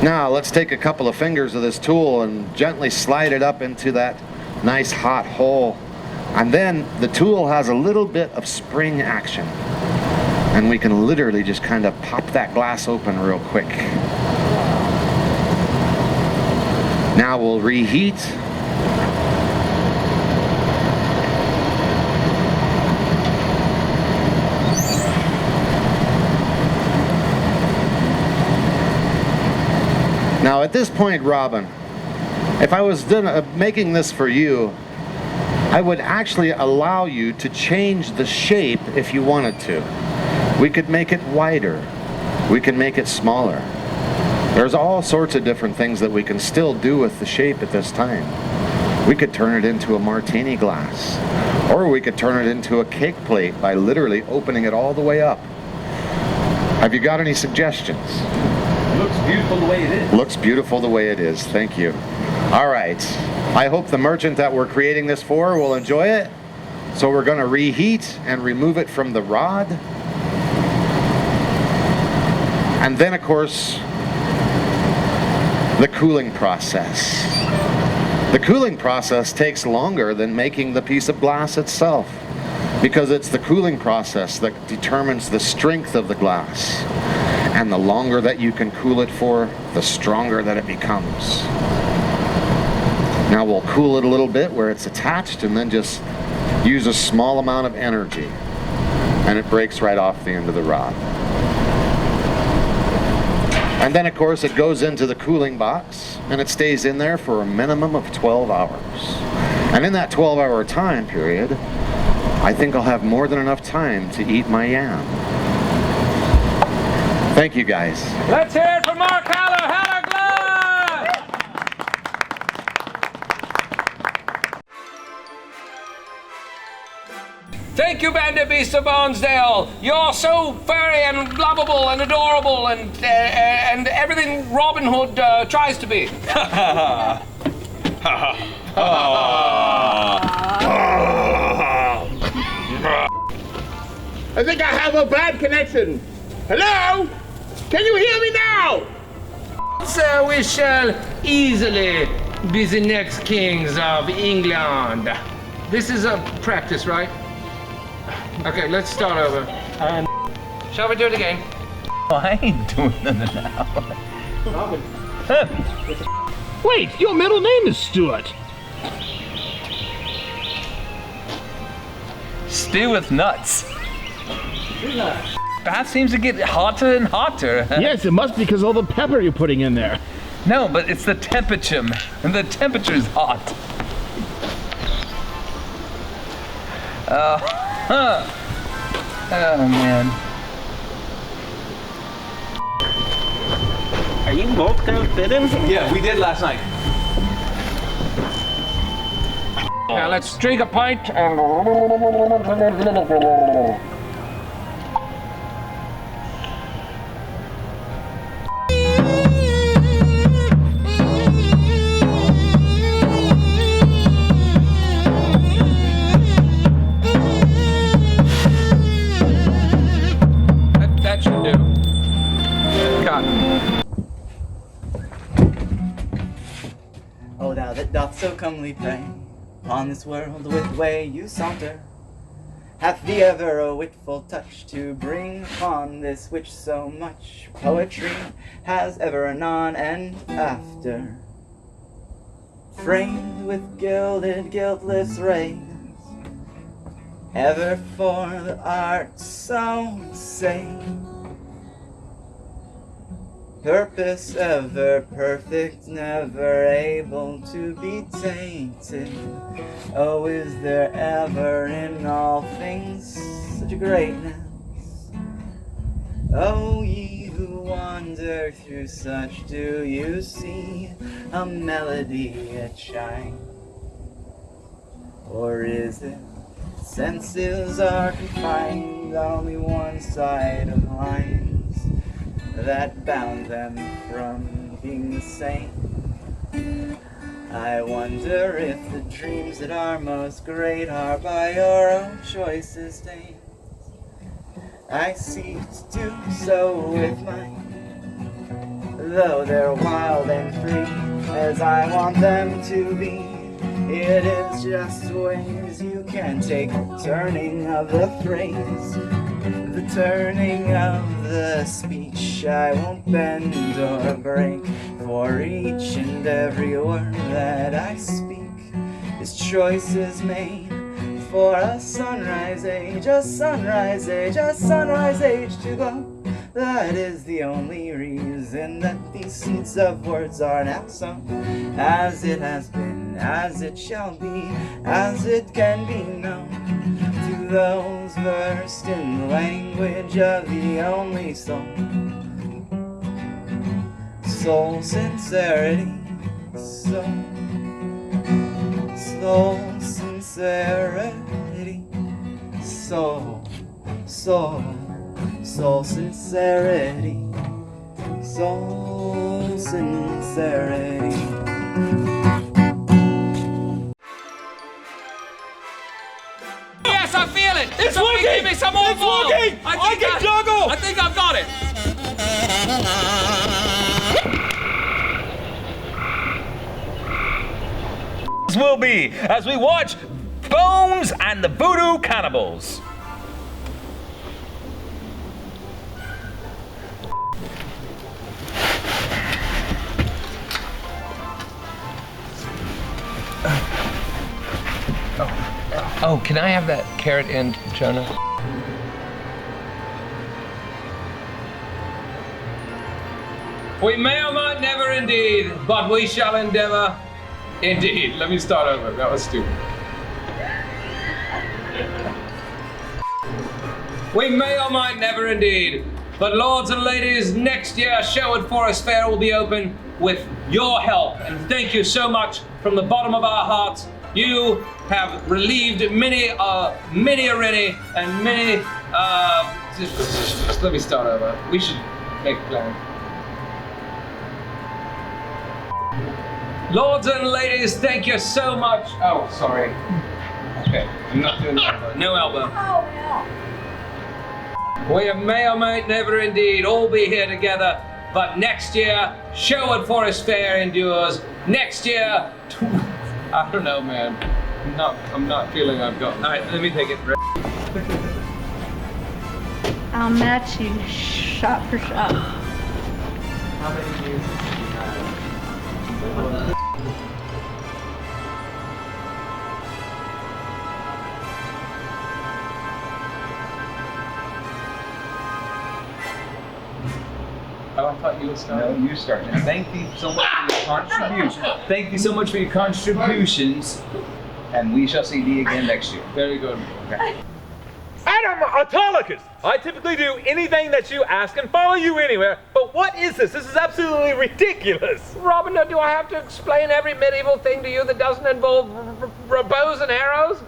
Now let's take a couple of fingers of this tool and gently slide it up into that nice hot hole. And then the tool has a little bit of spring action. And we can literally just kind of pop that glass open real quick. Now we'll reheat. Now at this point, Robin, if I was making this for you, I would actually allow you to change the shape if you wanted to. We could make it wider. We can make it smaller. There's all sorts of different things that we can still do with the shape at this time. We could turn it into a martini glass. Or we could turn it into a cake plate by literally opening it all the way up. Have you got any suggestions? Looks beautiful the way it is. Looks beautiful the way it is. Thank you. All right. I hope the merchant that we're creating this for will enjoy it. So we're going to reheat and remove it from the rod. And then, of course, the cooling process. The cooling process takes longer than making the piece of glass itself, because it's the cooling process that determines the strength of the glass. And the longer that you can cool it for, the stronger that it becomes. Now we'll cool it a little bit where it's attached and then just use a small amount of energy. And it breaks right off the end of the rod. And then of course it goes into the cooling box and it stays in there for a minimum of 12 hours. And in that 12-hour time period, I think I'll have more than enough time to eat my yam. Thank you guys. Let's hear it for Mark Haller. Haller Glass! Thank you, Band of Beasts of Bonesdale. You're so furry and lovable and adorable and everything Robin Hood tries to be. I think I have a bad connection. Hello? Can you hear me now? So we shall easily be the next kings of England. This is a practice, right? Okay, let's start over. And shall we do it again? I ain't doing nothing now. Wait, your middle name is Stuart. Stew with nuts. That seems to get hotter and hotter. Yes, it must be because all the pepper you're putting in there. No, but it's the temperature, and the temperature's hot. Oh man. you both gonna fit in here? Yeah, we did last night. Now let's drink a pint and... That should do. Cotton. Oh, thou that doth so comely prey on this world with way you saunter, hath thee ever a witful touch to bring upon this which so much poetry has ever anon and after, framed with gilded guiltless rays, ever for the art so say, purpose ever perfect, never able to be tainted. Oh, is there ever in all things such a greatness? Oh, ye who wander through such, do you see a melody yet shine? Or is it senses are confined, only one side of lines that bound them from being the same? I wonder if the dreams that are most great are by your own choices stained. I seek to do so with mine, though they're wild and free as I want them to be. It is just ways you can take the turning of the phrase, the turning of the speech. I won't bend or break, for each and every word that I speak is choices made for a sunrise age, a sunrise age, a sunrise age to go. That is the only reason that these seeds of words are now sown, as it has been, as it shall be, as it can be known to those versed in the language of the only soul. Soul sincerity, soul sincerity, soul sincerity, soul sincerity. Yes, I feel it! It's Somebody working! give me some more It's volume. working! I can juggle! I think I've got it! Will be as we watch Bones and the Voodoo Cannibals. Oh, can I have that carrot and Jonah? We may or might never indeed, but we shall endeavor. Indeed. Let me start over. That was stupid. We may or might never indeed, but lords and ladies, next year Sherwood Forest Faire will be open with your help, and thank you so much from the bottom of our hearts. You have relieved many a rennie and many. Just let me start over. We should make a plan. Lords and ladies, thank you so much. Oh, sorry. Okay, I'm not doing elbow. No elbow. Oh, yeah. We may or may never indeed all be here together, but next year, Sherwood Forest Faire endures. Next year, I don't know, man. I'm not feeling I've got. All right, let me take it. I'll match you shot for shot. How many years do you have? Oh, I thought you were starting. No, you start now. Thank you so much for your contribution. Thank you so much for your contributions, and we shall see thee again next year. Very good. Okay. And Madam Autolycus, I typically do anything that you ask and follow you anywhere, but what is this? This is absolutely ridiculous. Robin, do I have to explain every medieval thing to you that doesn't involve bows and arrows?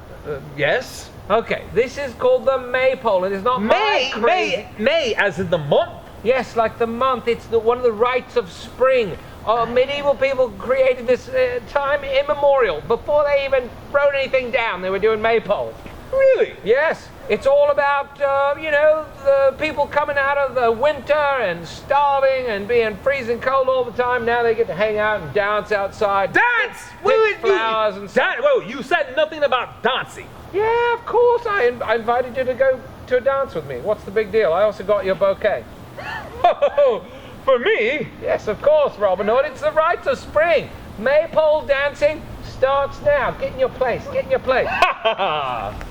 Yes. Okay, this is called the Maypole. It is not May, as in the month? Yes, like the month. It's one of the rites of spring. Medieval people created this time immemorial. Before they even wrote anything down, they were doing Maypole. Really? Yes. It's all about, the people coming out of the winter and starving and being freezing cold all the time. Now they get to hang out and dance outside. Dance! Pick flowers and stuff. Whoa, you said nothing about dancing. Yeah, of course. I invited you to go to a dance with me. What's the big deal? I also got you a bouquet. Oh, for me? Yes, of course, Robin Hood. It's the rites of spring. Maypole dancing starts now. Get in your place. Get in your place. Ha ha ha!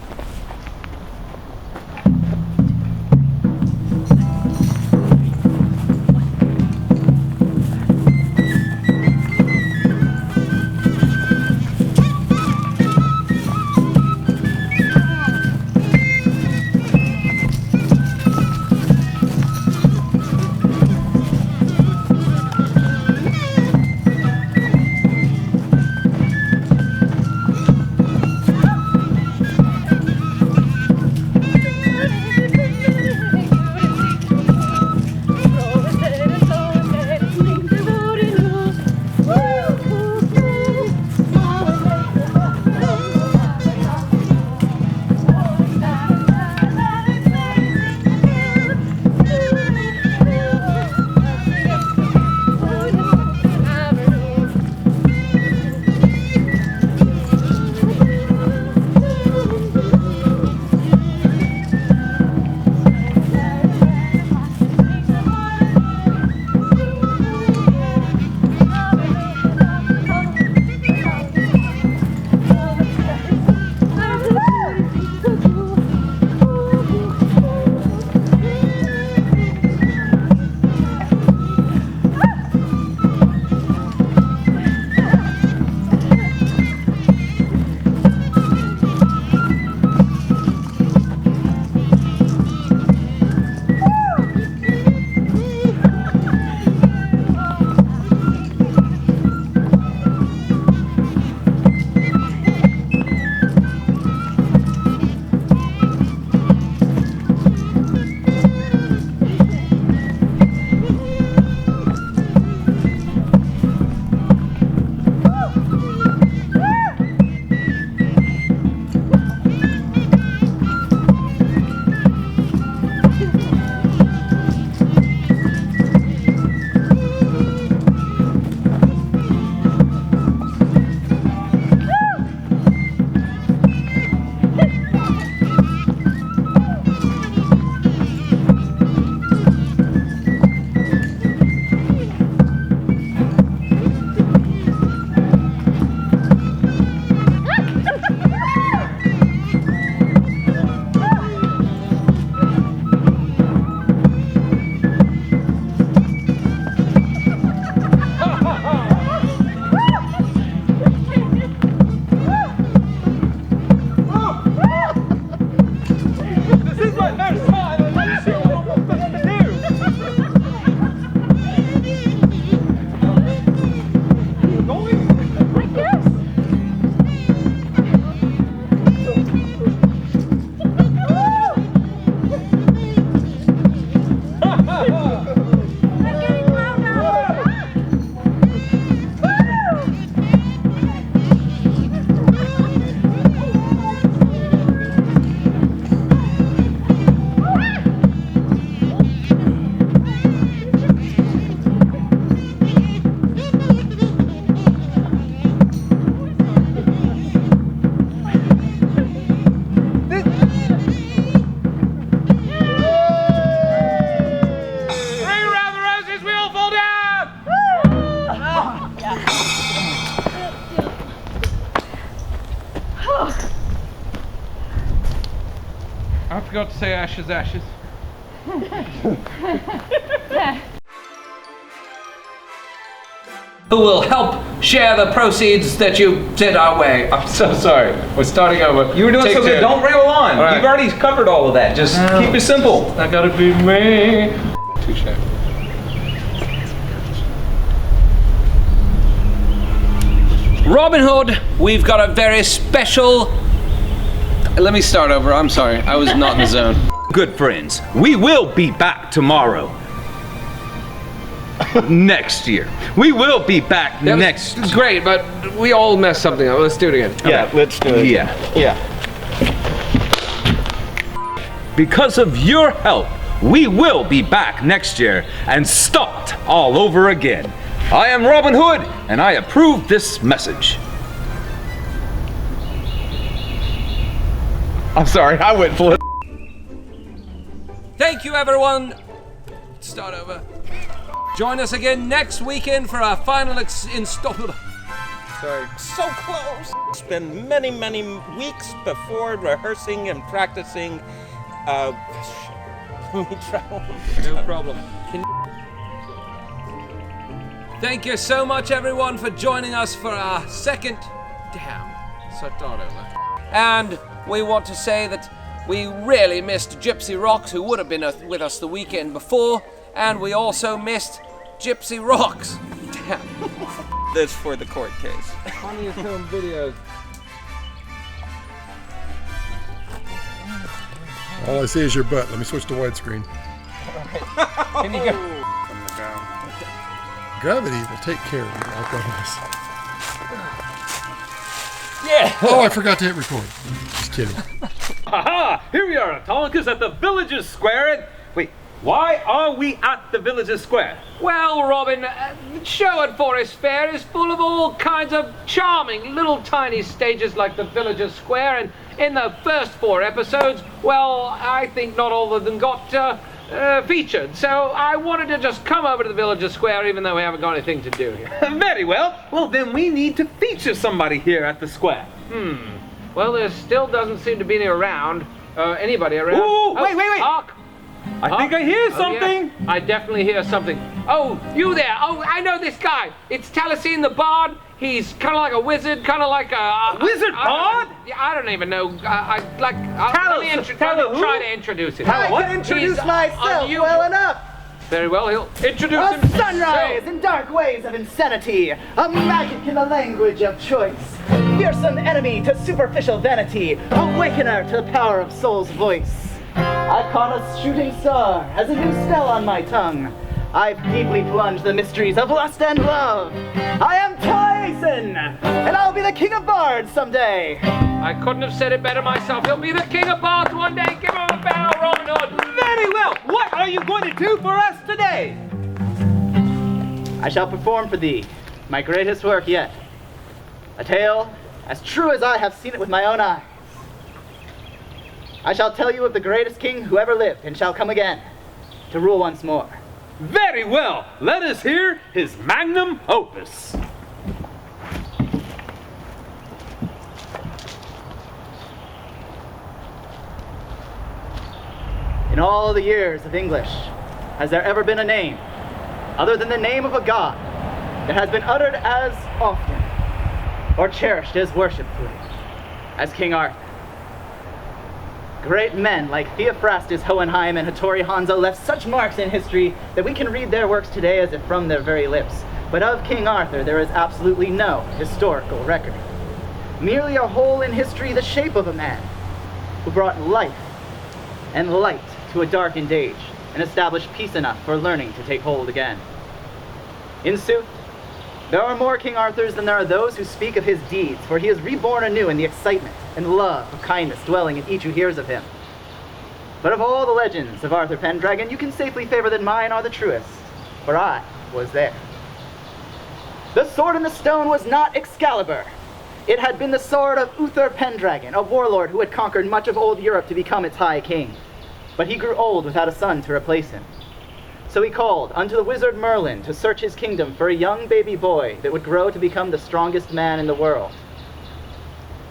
I forgot to say ashes, ashes. who will help share the proceeds that you sent our way. I'm so sorry. We're starting over. You were doing so good. Don't rail on. Right. You've already covered all of that. Just keep it simple. I gotta be me. Touche. Robin Hood, we've got a very special... Let me start over. I'm sorry. I was not in the zone. Good friends, we will be back tomorrow. Next year. We will be back next. Great, but we all messed something up. Let's do it again. Yeah, let's do it. Yeah. Because of your help, we will be back next year and start all over again. I am Robin Hood, and I approve this message. I'm sorry, I went flip. Thank you, everyone. Start over. Join us again next weekend for our final installment. Sorry. So close. Spend many, many weeks before rehearsing and practicing. Let me try one. No problem. Thank you so much, everyone, for joining us for our second... Start over. And we want to say that we really missed Gypsy Rocks, who would have been with us the weekend before, and we also missed Gypsy Rocks. Damn. This for the court case. Funny film videos. All I see is your butt. Let me switch to widescreen. Can you go? Gravity will take care of you, I promise. Yeah! Oh, I forgot to hit record. Just kidding. Aha! Here we are at Tonka's at the Villagers Square. And wait, why are we at the Villagers Square? Well, Robin, Sherwood Forest Faire is full of all kinds of charming little tiny stages like the Villagers Square, and in the first 4 episodes, well, I think not all of them got featured, so I wanted to just come over to the Villagers Square even though we haven't got anything to do here. Very well. Well, then we need to feature somebody here at the square. Well, there still doesn't seem to be anybody around. Ooh, wait. Hark! I think I hear something. Yeah. I definitely hear something. Oh, you there. Oh, I know this guy. It's Taliesin the Bard. He's kind of like a wizard, kind of like a... Wizard Bard? I don't even know. Let me try to introduce him. I can introduce myself well enough. Very well, he'll introduce A himself. sunrise in dark ways of insanity, a magic in the language of choice, fearsome enemy to superficial vanity, awakener to the power of soul's voice. I caught a shooting star as a new spell on my tongue. I've deeply plunged the mysteries of lust and love. I am Tyson, and I'll be the king of bards someday. I couldn't have said it better myself. He'll be the king of bards one day. Give him a bow, Robin Hood. Very well. What are you going to do for us today? I shall perform for thee my greatest work yet. A tale as true as I have seen it with my own eyes. I shall tell you of the greatest king who ever lived and shall come again to rule once more. Very well. Let us hear his magnum opus. In all the years of English, has there ever been a name, other than the name of a god, that has been uttered as often, or cherished as worshipfully, as King Arthur? Great men like Theophrastus Hohenheim and Hattori Hanzo left such marks in history that we can read their works today as if from their very lips. But of King Arthur there is absolutely no historical record. Merely a hole in history the shape of a man who brought life and light to a darkened age and established peace enough for learning to take hold again. In sooth, there are more King Arthurs than there are those who speak of his deeds, for he is reborn anew in the excitement and love of kindness dwelling in each who hears of him. But of all the legends of Arthur Pendragon, you can safely favor that mine are the truest, for I was there. The sword in the stone was not Excalibur. It had been the sword of Uther Pendragon, a warlord who had conquered much of old Europe to become its high king. But he grew old without a son to replace him. So he called unto the wizard Merlin to search his kingdom for a young baby boy that would grow to become the strongest man in the world.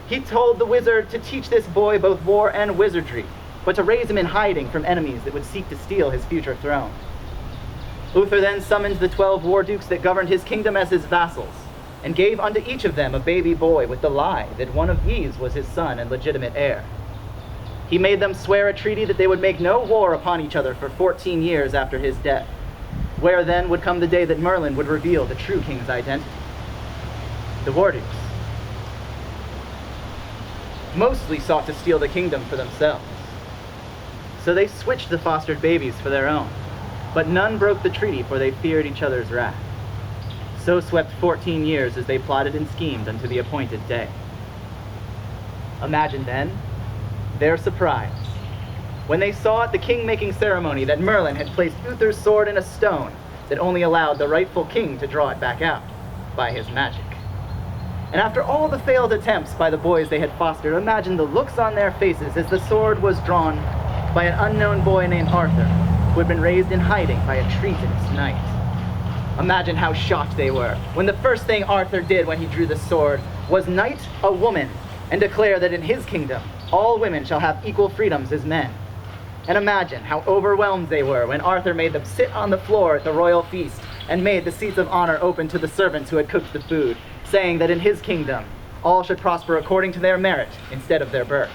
He told the wizard to teach this boy both war and wizardry, but to raise him in hiding from enemies that would seek to steal his future throne. Uther then summoned the 12 war dukes that governed his kingdom as his vassals, and gave unto each of them a baby boy with the lie that one of these was his son and legitimate heir. He made them swear a treaty that they would make no war upon each other for 14 years after his death, where then would come the day that Merlin would reveal the true king's identity. The war dukes mostly sought to steal the kingdom for themselves, so they switched the fostered babies for their own, but none broke the treaty, for they feared each other's wrath. So swept 14 years as they plotted and schemed unto the appointed day. Imagine then their surprise when they saw at the king-making ceremony that Merlin had placed Uther's sword in a stone that only allowed the rightful king to draw it back out by his magic. And after all the failed attempts by the boys they had fostered, imagine the looks on their faces as the sword was drawn by an unknown boy named Arthur, who had been raised in hiding by a treasonous knight. Imagine how shocked they were when the first thing Arthur did when he drew the sword was knight a woman and declare that in his kingdom all women shall have equal freedoms as men. And imagine how overwhelmed they were when Arthur made them sit on the floor at the royal feast and made the seats of honor open to the servants who had cooked the food, saying that in his kingdom all should prosper according to their merit instead of their birth.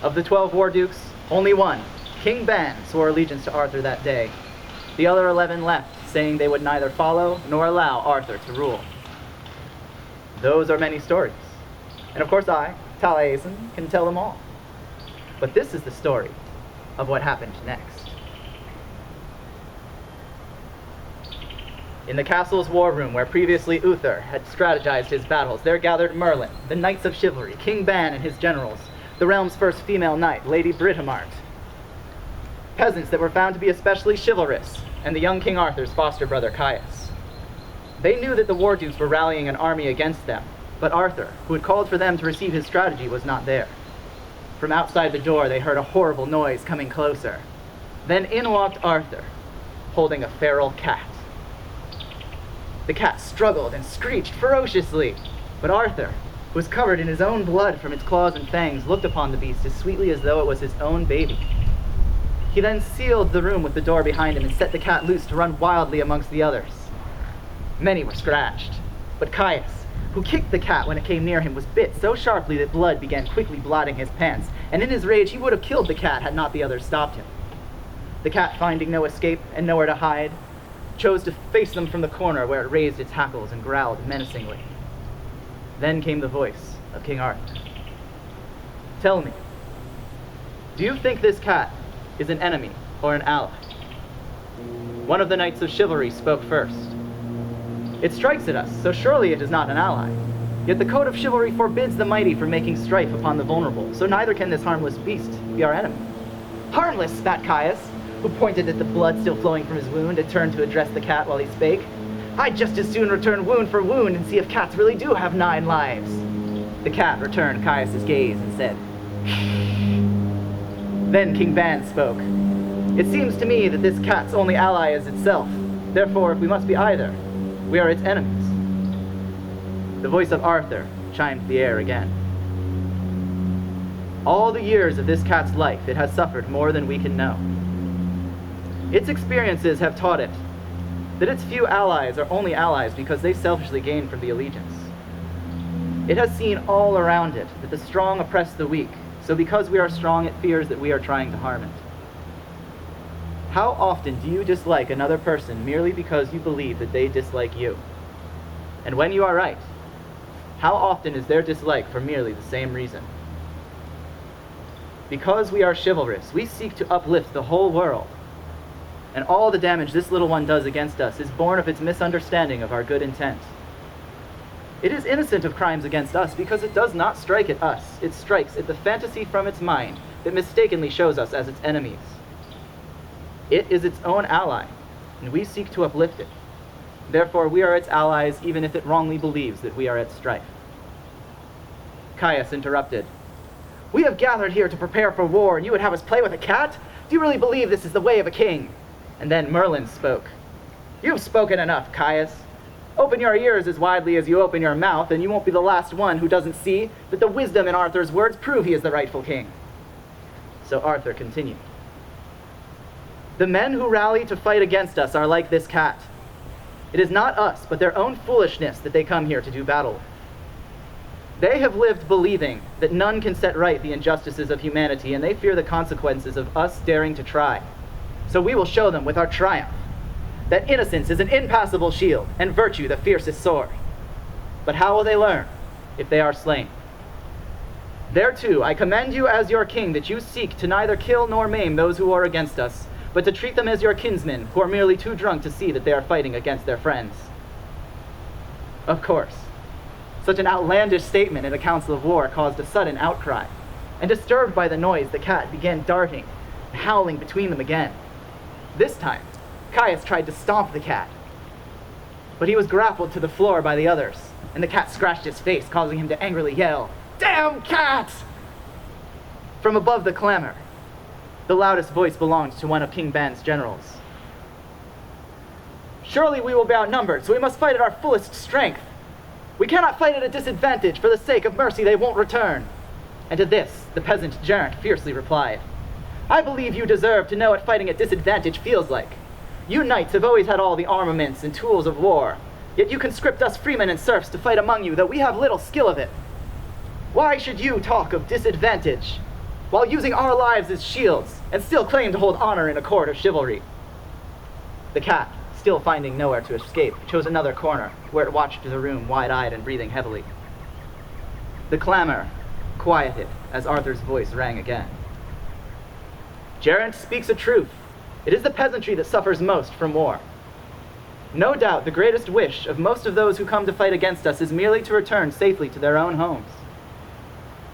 Of the 12 war dukes, only one, King Ban, swore allegiance to Arthur that day. The other 11 left, saying they would neither follow nor allow Arthur to rule. Those are many stories, and of course I, Taliesin, can tell them all. But this is the story of what happened next. In the castle's war room where previously Uther had strategized his battles, there gathered Merlin, the knights of chivalry, King Ban and his generals, the realm's first female knight, Lady Britomart, peasants that were found to be especially chivalrous, and the young King Arthur's foster brother Caius. They knew that the war dukes were rallying an army against them, but Arthur, who had called for them to receive his strategy, was not there. From outside the door they heard a horrible noise coming closer. Then in walked Arthur, holding a feral cat. The cat struggled and screeched ferociously, but Arthur, who was covered in his own blood from its claws and fangs, looked upon the beast as sweetly as though it was his own baby. He then sealed the room with the door behind him and set the cat loose to run wildly amongst the others. Many were scratched, but Caius, who kicked the cat when it came near him, was bit so sharply that blood began quickly blotting his pants, and in his rage he would have killed the cat had not the others stopped him. The cat, finding no escape and nowhere to hide, chose to face them from the corner where it raised its hackles and growled menacingly. Then came the voice of King Arthur. Tell me, do you think this cat is an enemy or an ally? One of the knights of chivalry spoke first. It strikes at us, so surely it is not an ally. Yet the code of chivalry forbids the mighty from making strife upon the vulnerable, so neither can this harmless beast be our enemy. Harmless, spat Caius, who pointed at the blood still flowing from his wound and turned to address the cat while he spake. I'd just as soon return wound for wound and see if cats really do have 9 lives. The cat returned Caius's gaze and said, Then King Ban spoke. It seems to me that this cat's only ally is itself. Therefore, if we must be either, we are its enemies. The voice of Arthur chimed the air again. All the years of this cat's life, it has suffered more than we can know. Its experiences have taught it that its few allies are only allies because they selfishly gain from the allegiance. It has seen all around it that the strong oppress the weak, so because we are strong, it fears that we are trying to harm it. How often do you dislike another person merely because you believe that they dislike you? And when you are right, how often is their dislike for merely the same reason? Because we are chivalrous, we seek to uplift the whole world. And all the damage this little one does against us is born of its misunderstanding of our good intent. It is innocent of crimes against us because it does not strike at us. It strikes at the fantasy from its mind that mistakenly shows us as its enemies. It is its own ally, and we seek to uplift it. Therefore, we are its allies even if it wrongly believes that we are at strife. Caius interrupted. We have gathered here to prepare for war, and you would have us play with a cat? Do you really believe this is the way of a king? And then Merlin spoke. You've spoken enough, Caius. Open your ears as widely as you open your mouth, and you won't be the last one who doesn't see that the wisdom in Arthur's words prove he is the rightful king. So Arthur continued. The men who rally to fight against us are like this cat. It is not us, but their own foolishness that they come here to do battle with. They have lived believing that none can set right the injustices of humanity, and they fear the consequences of us daring to try. So we will show them with our triumph that innocence is an impassable shield, and virtue the fiercest sword. But how will they learn if they are slain? Thereto I commend you as your king that you seek to neither kill nor maim those who are against us, but to treat them as your kinsmen who are merely too drunk to see that they are fighting against their friends. Of course, such an outlandish statement in a council of war caused a sudden outcry, and disturbed by the noise, the cat began darting and howling between them again. This time, Caius tried to stomp the cat, but he was grappled to the floor by the others, and the cat scratched his face, causing him to angrily yell, "Damn cat!" From above the clamor, the loudest voice belonged to one of King Ban's generals. "Surely we will be outnumbered, so we must fight at our fullest strength. We cannot fight at a disadvantage. For the sake of mercy, they won't return." And to this, the peasant Geraint fiercely replied, "I believe you deserve to know what fighting at disadvantage feels like. You knights have always had all the armaments and tools of war, yet you conscript us freemen and serfs to fight among you, though we have little skill of it. Why should you talk of disadvantage, while using our lives as shields, and still claim to hold honor in a court of chivalry?" The cat, still finding nowhere to escape, chose another corner, where it watched the room wide-eyed and breathing heavily. The clamor quieted as Arthur's voice rang again. "Geraint speaks a truth. It is the peasantry that suffers most from war. No doubt the greatest wish of most of those who come to fight against us is merely to return safely to their own homes.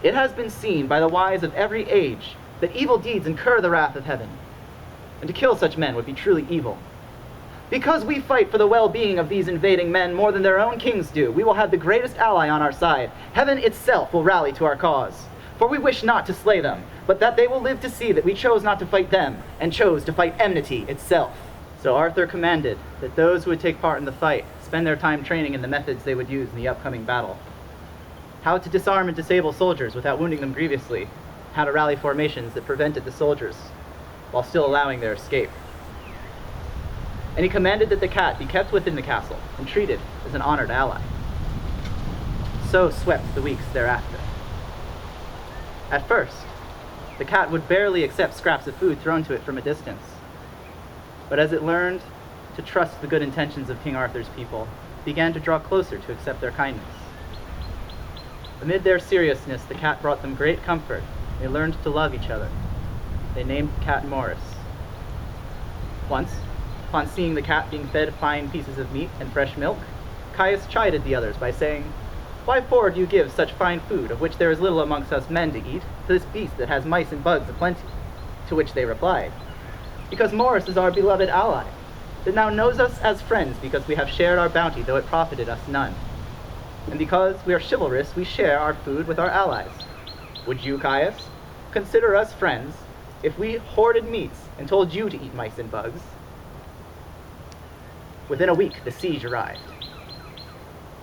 It has been seen by the wise of every age that evil deeds incur the wrath of heaven, and to kill such men would be truly evil. Because we fight for the well-being of these invading men more than their own kings do, we will have the greatest ally on our side. Heaven itself will rally to our cause. For we wish not to slay them, but that they will live to see that we chose not to fight them, and chose to fight enmity itself." So Arthur commanded that those who would take part in the fight spend their time training in the methods they would use in the upcoming battle. How to disarm and disable soldiers without wounding them grievously, how to rally formations that prevented the soldiers, while still allowing their escape. And he commanded that the cat be kept within the castle and treated as an honored ally. So swept the weeks thereafter. At first, the cat would barely accept scraps of food thrown to it from a distance. But as it learned to trust the good intentions of King Arthur's people, it began to draw closer to accept their kindness. Amid their seriousness, the cat brought them great comfort. They learned to love each other. They named the cat Morris. Once, upon seeing the cat being fed fine pieces of meat and fresh milk, Caius chided the others by saying, "Why for do you give such fine food, of which there is little amongst us men to eat, to this beast that has mice and bugs aplenty?" To which they replied, "Because Morris is our beloved ally, that now knows us as friends because we have shared our bounty, though it profited us none. And because we are chivalrous, we share our food with our allies. Would you, Caius, consider us friends if we hoarded meats and told you to eat mice and bugs?" Within a week, the siege arrived.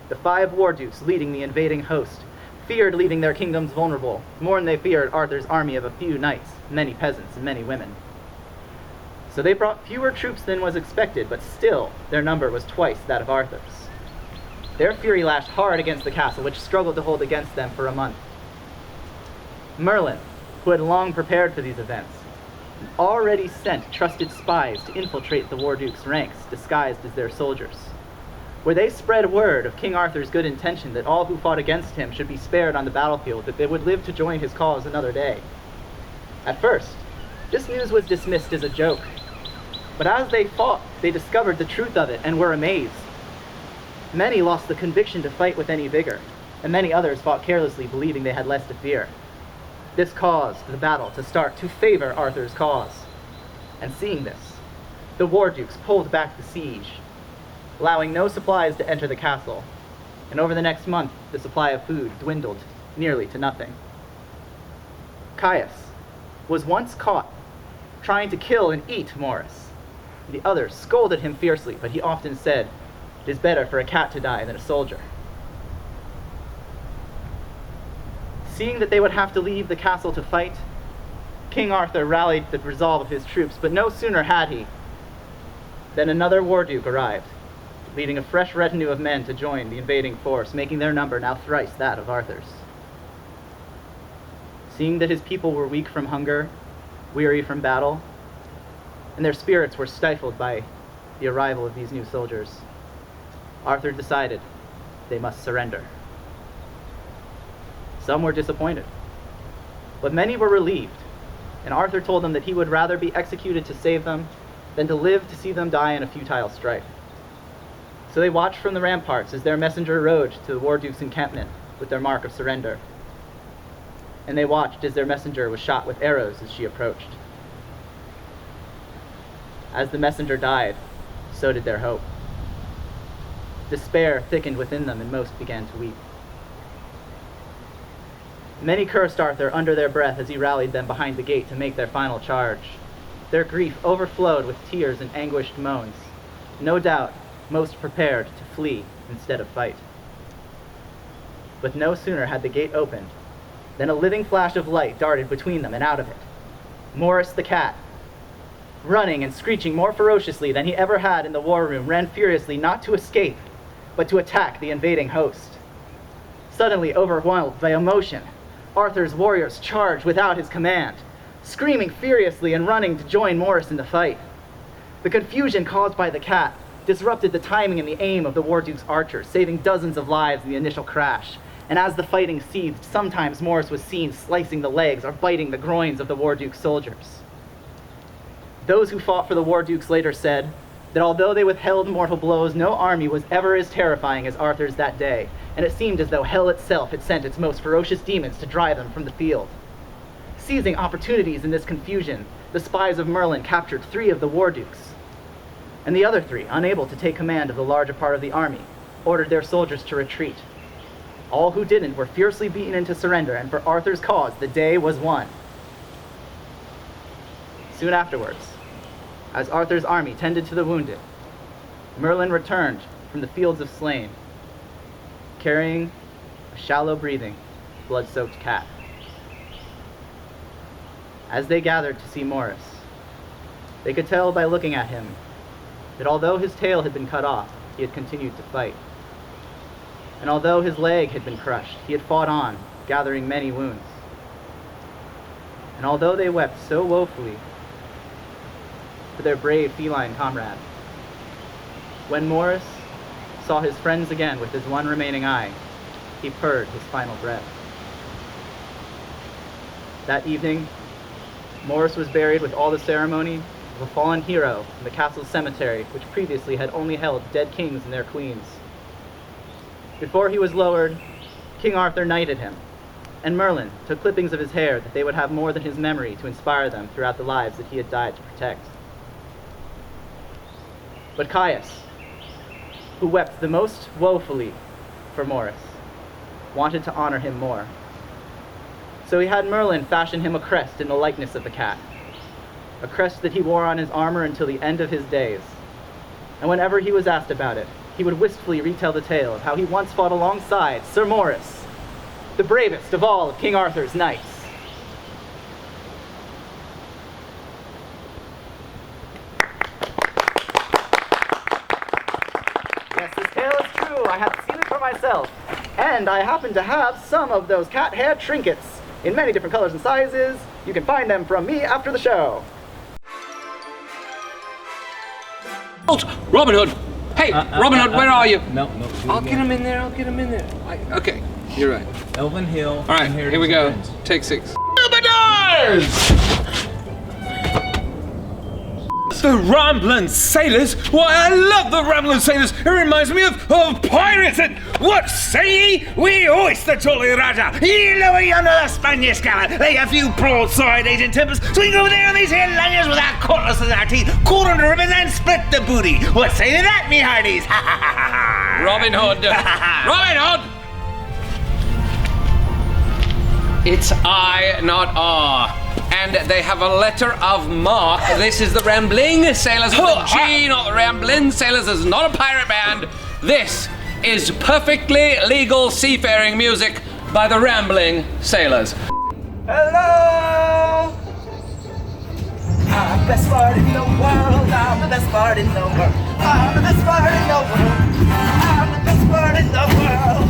The 5 war dukes leading the invading host feared leaving their kingdoms vulnerable, more than they feared Arthur's army of a few knights, many peasants, and many women. So they brought fewer troops than was expected, but still their number was twice that of Arthur's. Their fury lashed hard against the castle, which struggled to hold against them for a month. Merlin, who had long prepared for these events, already sent trusted spies to infiltrate the war dukes' ranks, disguised as their soldiers, where they spread word of King Arthur's good intention that all who fought against him should be spared on the battlefield, that they would live to join his cause another day. At first, this news was dismissed as a joke, but as they fought, they discovered the truth of it and were amazed. Many lost the conviction to fight with any vigor, and many others fought carelessly, believing they had less to fear. This caused the battle to start to favor Arthur's cause. And seeing this, the war dukes pulled back the siege, allowing no supplies to enter the castle, and over the next month the supply of food dwindled nearly to nothing. Caius was once caught trying to kill and eat Morris. The others scolded him fiercely, but he often said, "It is better for a cat to die than a soldier." Seeing that they would have to leave the castle to fight, King Arthur rallied the resolve of his troops, but no sooner had he than another war duke arrived, leading a fresh retinue of men to join the invading force, making their number now thrice that of Arthur's. Seeing that his people were weak from hunger, weary from battle, and their spirits were stifled by the arrival of these new soldiers, Arthur decided they must surrender. Some were disappointed, but many were relieved, and Arthur told them that he would rather be executed to save them than to live to see them die in a futile strife. So they watched from the ramparts as their messenger rode to the war duke's encampment with their mark of surrender. And they watched as their messenger was shot with arrows as she approached. As the messenger died, so did their hope. Despair thickened within them, and most began to weep. Many cursed Arthur under their breath as he rallied them behind the gate to make their final charge. Their grief overflowed with tears and anguished moans. No doubt, most prepared to flee instead of fight. But no sooner had the gate opened than a living flash of light darted between them and out of it. Morris the cat, running and screeching more ferociously than he ever had in the war room, ran furiously not to escape, but to attack the invading host. Suddenly overwhelmed by emotion, Arthur's warriors charged without his command, screaming furiously and running to join Morris in the fight. The confusion caused by the cat disrupted the timing and the aim of the War Duke's archers, saving dozens of lives in the initial crash. And as the fighting seethed, sometimes Morris was seen slicing the legs or biting the groins of the War Duke's soldiers. Those who fought for the War Dukes later said that although they withheld mortal blows, no army was ever as terrifying as Arthur's that day, and it seemed as though hell itself had sent its most ferocious demons to drive them from the field. Seizing opportunities in this confusion, the spies of Merlin captured 3 of the War Dukes, and the other 3, unable to take command of the larger part of the army, ordered their soldiers to retreat. All who didn't were fiercely beaten into surrender, and for Arthur's cause, the day was won. Soon afterwards, as Arthur's army tended to the wounded, Merlin returned from the fields of slain, carrying a shallow-breathing, blood-soaked cat. As they gathered to see Morris, they could tell by looking at him that although his tail had been cut off, he had continued to fight. And although his leg had been crushed, he had fought on, gathering many wounds. And although they wept so woefully for their brave feline comrade, when Morris saw his friends again with his one remaining eye, he purred his final breath. That evening, Morris was buried with all the ceremony of a fallen hero in the castle's cemetery, which previously had only held dead kings and their queens. Before he was lowered, King Arthur knighted him, and Merlin took clippings of his hair that they would have more than his memory to inspire them throughout the lives that he had died to protect. But Caius, who wept the most woefully for Morris, wanted to honor him more. So he had Merlin fashion him a crest in the likeness of the cat, a crest that he wore on his armor until the end of his days. And whenever he was asked about it, he would wistfully retell the tale of how he once fought alongside Sir Morris, the bravest of all of King Arthur's knights. Yes, this tale is true. I have seen it for myself. And I happen to have some of those cat hair trinkets in many different colors and sizes. You can find them from me after the show. Robin Hood! Hey, Robin Hood, where are you? No. I'll get him in there, Okay, you're right. Elven Hill. All right, here we go. Take 6. The Ramblin' Sailors? Why, I love the Ramblin' Sailors. It reminds me of pirates. And what say ye? We hoist the Jolly Raja. Ye lower yonder the Spanish galley. Lay a few broadside agent timbers. Swing over there on these here lanyards with our cutlasses in our teeth. Cord under ribbons and split the booty. What say to that, me hearties? Ha ha ha ha! Robin Hood! Robin Hood! It's I, not R. And they have a letter of marque. This is the Rambling Sailors with a G, not the Ramblin' Sailors. This is not a pirate band. This is perfectly legal seafaring music by the Rambling Sailors. Hello! best part in the world. I'm the best part in the world. I'm the best part in the world. I'm the best part in the world.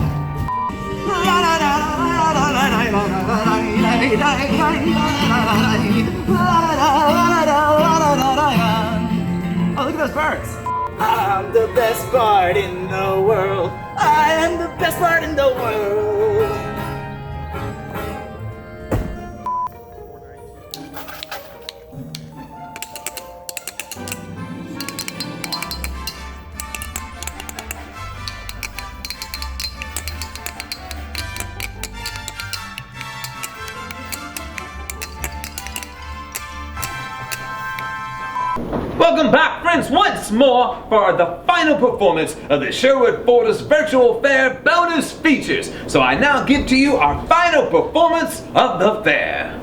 Oh, look at those birds. I'm the best part in the world. I am the best part in the world. Welcome back, friends, once more for the final performance of the Sherwood Forest Virtual Faire bonus features. So I now give to you our final performance of the fair.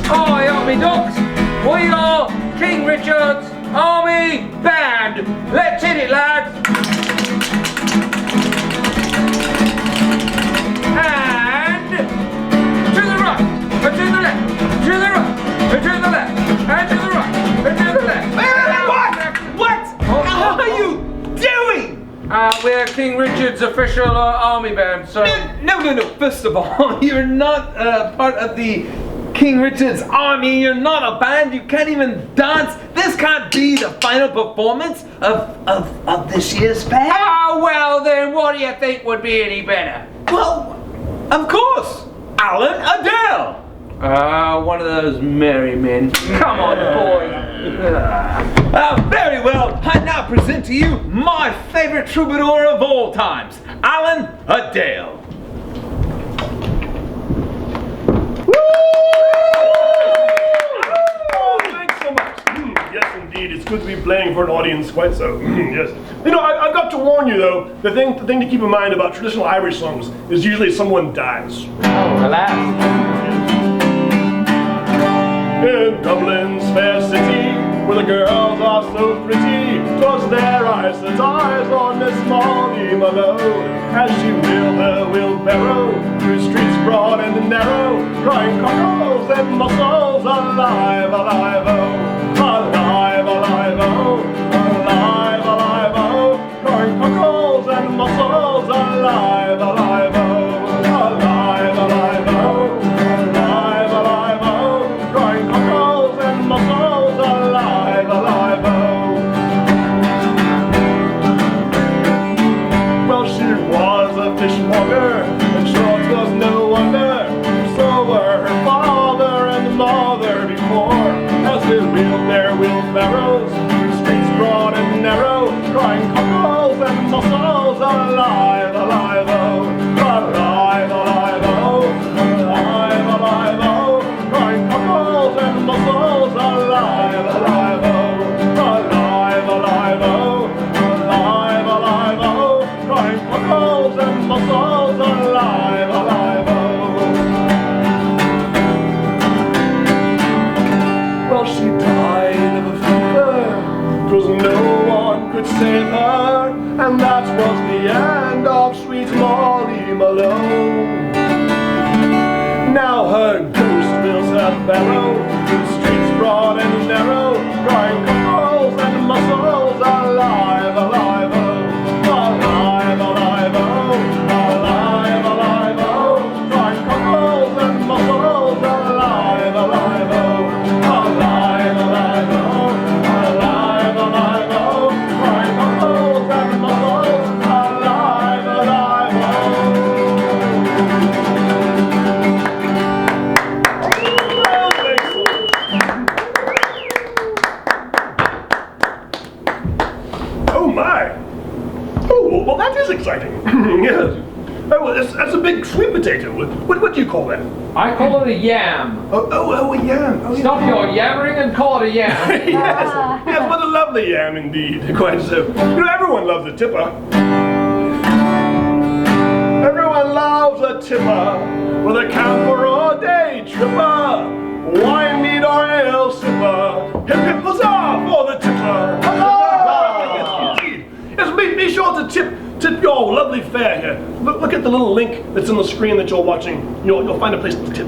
Hi, Army Dogs. We are King Richard's Army Band. Let's hit it, lads. And to the right, and to the left, to the right, and to the left, and to the right, and to the left. What? How are you doing? We're King Richard's official army band, so... No. First of all, you're not part of the King Richard's army. You're not a band. You can't even dance. This can't be the final performance of this year's fair. Oh, well then, what do you think would be any better? Well, of course, Alan Adele. One of those merry men. Come on, boy. Very well, I now present to you my favorite troubadour of all times, Alan Adele. Oh, thanks so much. Yes, indeed, it's good to be playing for an audience, quite so. Yes. You know, I've got to warn you, though, the thing to keep in mind about traditional Irish songs is usually someone dies. Oh, alas. In Dublin's fair city, where the girls are so pretty, 'twas there I set eyes on Miss Molly Malone, as she wheeled her wheelbarrow through streets broad and narrow, crying cockles and mussels, alive, alive, oh, alive, alive, oh, alive, alive, oh, crying cockles and mussels, alive, alive, oh, alive, alive, oh. Fishmonger, and sure 'twas no wonder, so were her father and mother before, as they wheeled their wheelbarrows through streets broad and narrow, crying cockles and mussels, alive, alive, oh, alive, alive, oh, alive, alive, oh, crying cockles and mussels, alive, alive, oh, alive, alive, oh, alive, alive, oh, crying cockles and mussels, alive, alive, oh. Well, she died of a fever, 'twas no one could save her, and that was the end of sweet Molly Malone. Now her ghost fills her barrow through streets broad and narrow, crying cockles and mussels, alive, alive, oh, alive, alive, oh, alive, alive, oh, crying cockles and mussels, alive, alive, oh, alive, alive, oh, alive, alive, oh, crying cockles and mussels, alive, alive, oh. Oh my! Oh, well that is exciting. Yes. Oh, well, that's a big sweet potato. What do you call that? I call it a yam. Oh, a yam. Oh, Stop your yammering and call it a yam. Yes, what a lovely yam indeed. Quite so. You know, everyone loves a tipper. Everyone loves a tipper with a camper or day tripper, wine, mead or ale sipper. Hip hip huzzah for the tipper. Huzzah! Yes, be sure to tip your lovely fare here. Look at the little link that's on the screen that you're watching. You'll find a place to tip.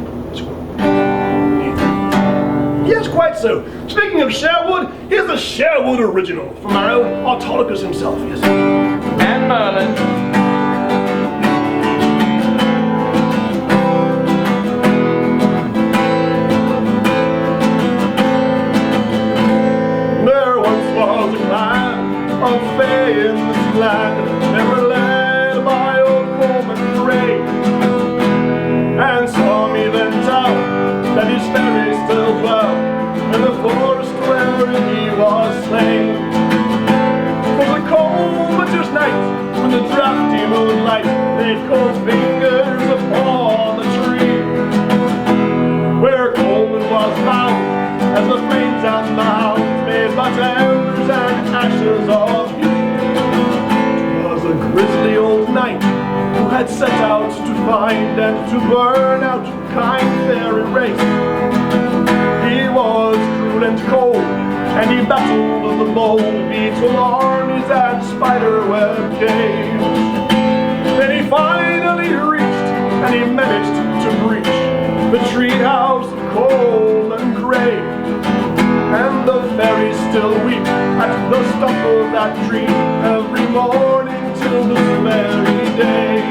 Yes, quite so. Speaking of Sherwood, here's the Sherwood original from our own Autolycus himself, yes. And Merlin. There once was a clan of Fae in this land. They were led by old Coleman Gray. And saw me then tell that his fairy still dwelt in the forest wherein he was slain. 'Twas a cold winter's night when the drafty moonlight laid cold fingers upon the tree where Coleman was bound, as the flames and the hounds made but embers and ashes of heat. 'Twas a grisly old knight who had set out to find and to burn out kind fairy race. He was cruel and cold, and he battled the bold beetle armies and spiderweb caves. Then he finally reached, and he managed to breach the treehouse of Coleman Gray. And the fairies still weep at the stump of that tree every morning till this very day.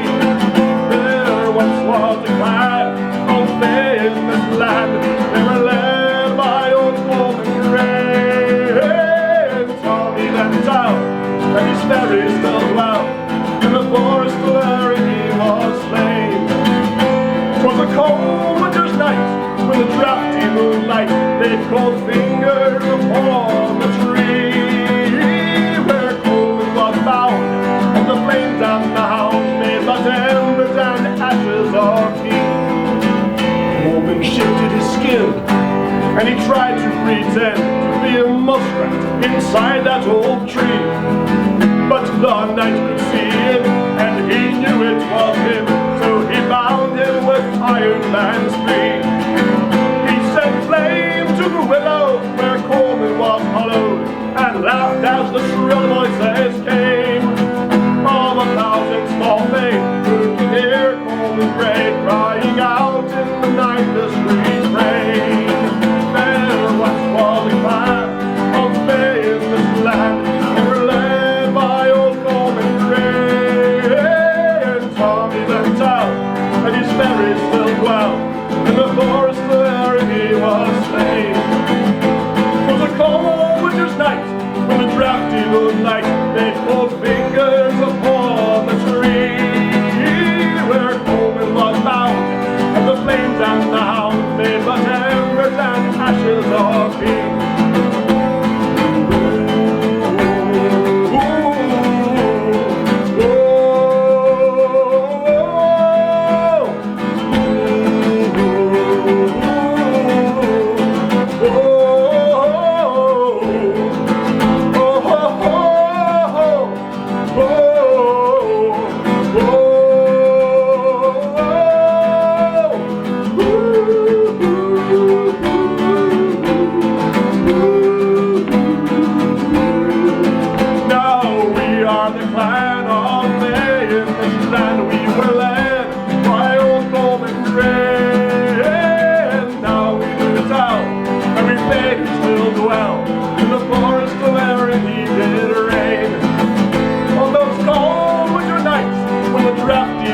There once was a clan of Fae in this land. They were led by old Coleman Gray. And Tommy then told that his fairies still dwell in the forest where he was slain. 'Twas a cold winter's night when the drafty moonlight laid cold fingers upon the tree where Coleman was bound, and the flames and the hounds made but embers and ashes of heat. Coleman shifted his skin, and he tried to pretend to be a muskrat inside that old tree. But the knight could see him, and he knew it was him, so he bound him with Iron Man's tree. He sent flame to the willow where Coleman was hollowed, and laughed as the shrill voices came of 1,000 small Fae who could hear Coleman Gray crying out in the night the street rain. There once was a clan of Fae in this land. They were led by old Coleman Gray. And Tommy then told that his fairies still dwell in the forest where he was slain. 'Twas a cold winter's night when the drafty moonlight laid cold fingers upon the tree where Coleman was bound, and the flames and the hounds made but embers and ashes of heat.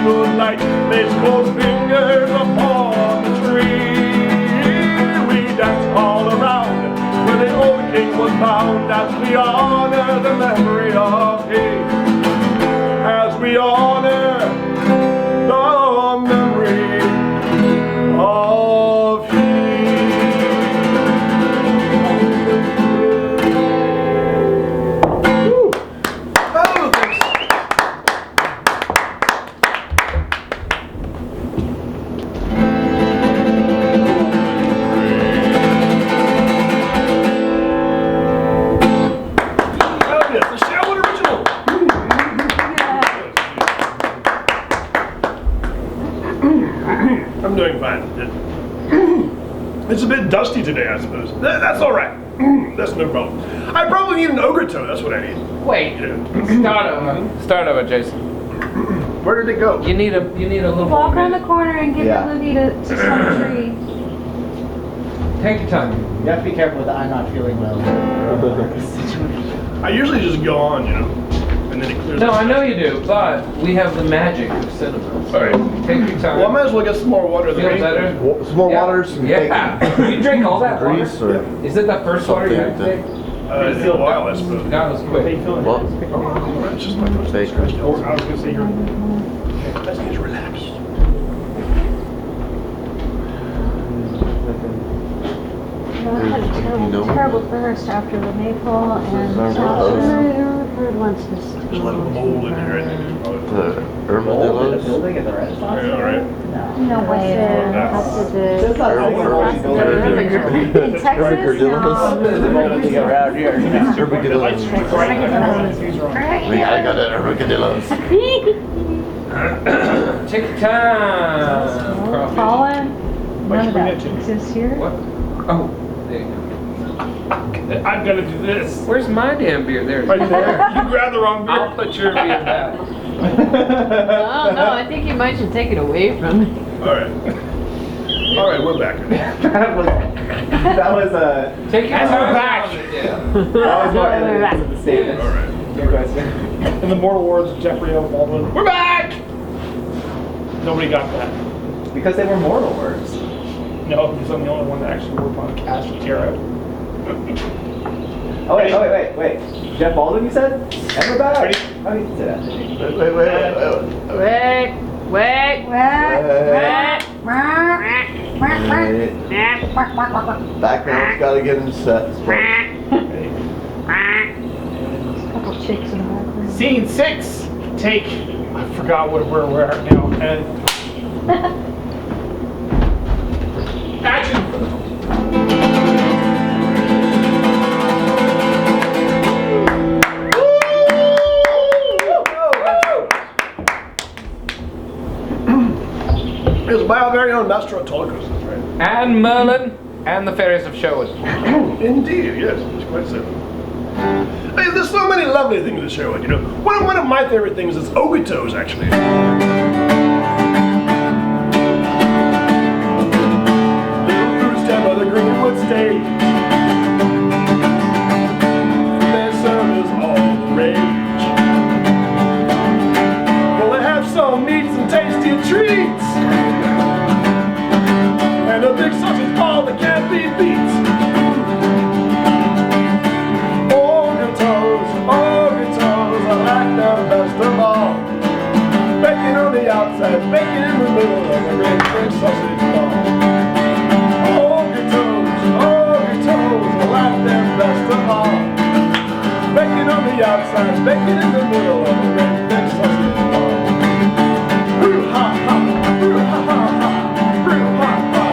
Moonlight lays cold fingers upon the tree. We dance all around where the old king was bound, as we honor the memory of he. As we honor the memory of he. Oh, thanks. I'm doing fine. It's a bit dusty today, I suppose. That's all right. That's no problem. I probably need an ogre toe. That's what I need. Wait. Start over. Start over, Jason. Where did it go? You need a little Walk more around the corner and give Yeah. the loogie to some tree. Take your time. You have to be careful with the I'm not feeling well. I usually just go on, you know, and then it clears No, up. I know you do, but we have the magic of cinema. So All right. take your time. Well, I might as well get some more water. Feel than better? Some more Yeah. water, some Yeah. You drink all that water? grease, or Is it the first water you had to take? in a while, I suppose. That was quick. what? It's just my first Steak. scratch. I was gonna say let's get relaxed. I had a terrible thirst after the Maypole and third one's just There's a lot of mold in here, I think. The armadillos? Building at the restaurant? Yeah, all right. no way. That's the That's not saying we're in Texas. around here. I got that armadillos. Take your time. Pollen. None of that exists here. What? Oh, there you go. I'm gonna do this. Where's my damn beer? There. Right there. You grabbed the wrong beer. I'll put your beer back. Oh no, I think you might should take it away from me. All right. All right, we're back. That was Take your And time. we're back. that was more evidence of the statement. All right. In the mortal words of Jeffrey O. Baldwin, we're back! Nobody got that. Because they were mortal words. No, because I'm the only one that actually worked on Cast of Tarot. Oh wait. Jeff Baldwin, you said? And we're back. Oh, you can say that. Background's gotta get in set. Couple chicks in the background. Scene 6, take, I forgot where we're at now, and action! It's by our very own Master Autolycus, that's right. And Merlin and the fairies of Sherwood. Indeed, yes, it's quite so. Hey, there's so many lovely things to Sherwood, you know. One of my favorite things is Ogito's, actually. Little fruit stand by the Greenwood Stage. Their service all the rage. Well, they have some meats and tasty treats. And a big sausage ball that can't be beat. Ogito's, I like them best of all. Bacon on the outside, bacon in the middle of a great big sausage ball. Ogito's, I like them best of all. Bacon on the outside, bacon in the middle of a great big sausage ball. Boo-ha-ha, boo-ha-ha-ha, boo-ha-ha-ha.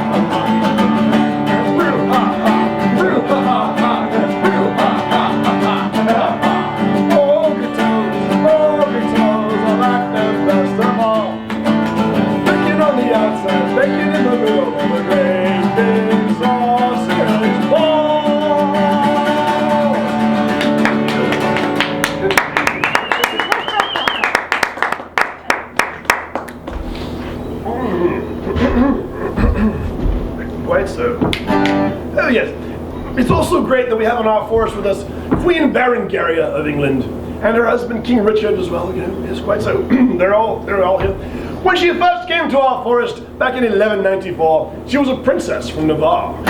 Bacon in the middle of a great big sausage ball. Quite so. Oh yes, it's also great that we have in our forest with us Queen Berengaria of England and her husband King Richard as well. You know, yes, quite so. they're all here. When she first came to our forest back in 1194, she was a princess from Navarre.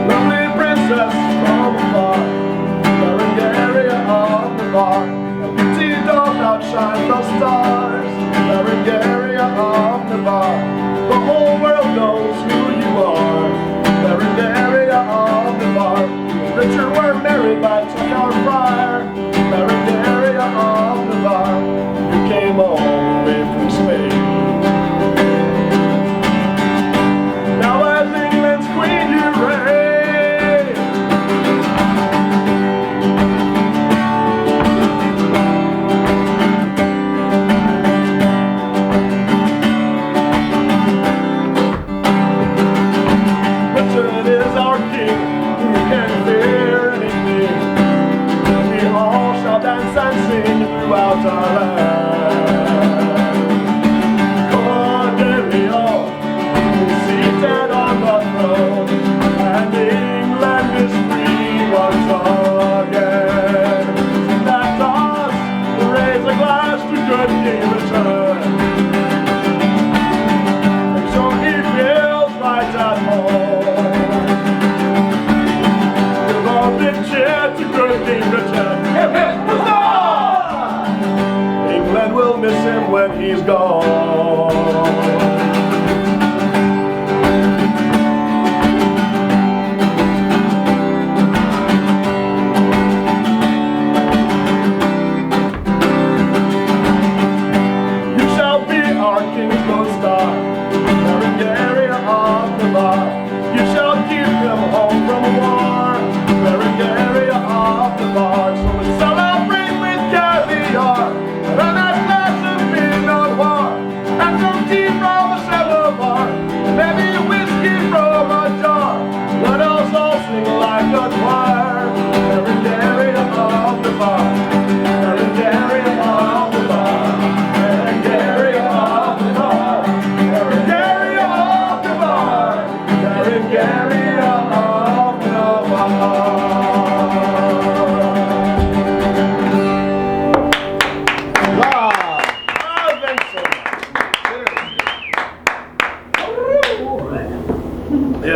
Lovely princess from afar, Berengaria of Navarre, a pretty dog outshines the stars. Berengaria of Navarre, the whole world knows who you are. Berengaria of Navarre, Richard were married by our friar. Berengaria of Navarre, who came all the way from Spain. Now as England's queen you reign.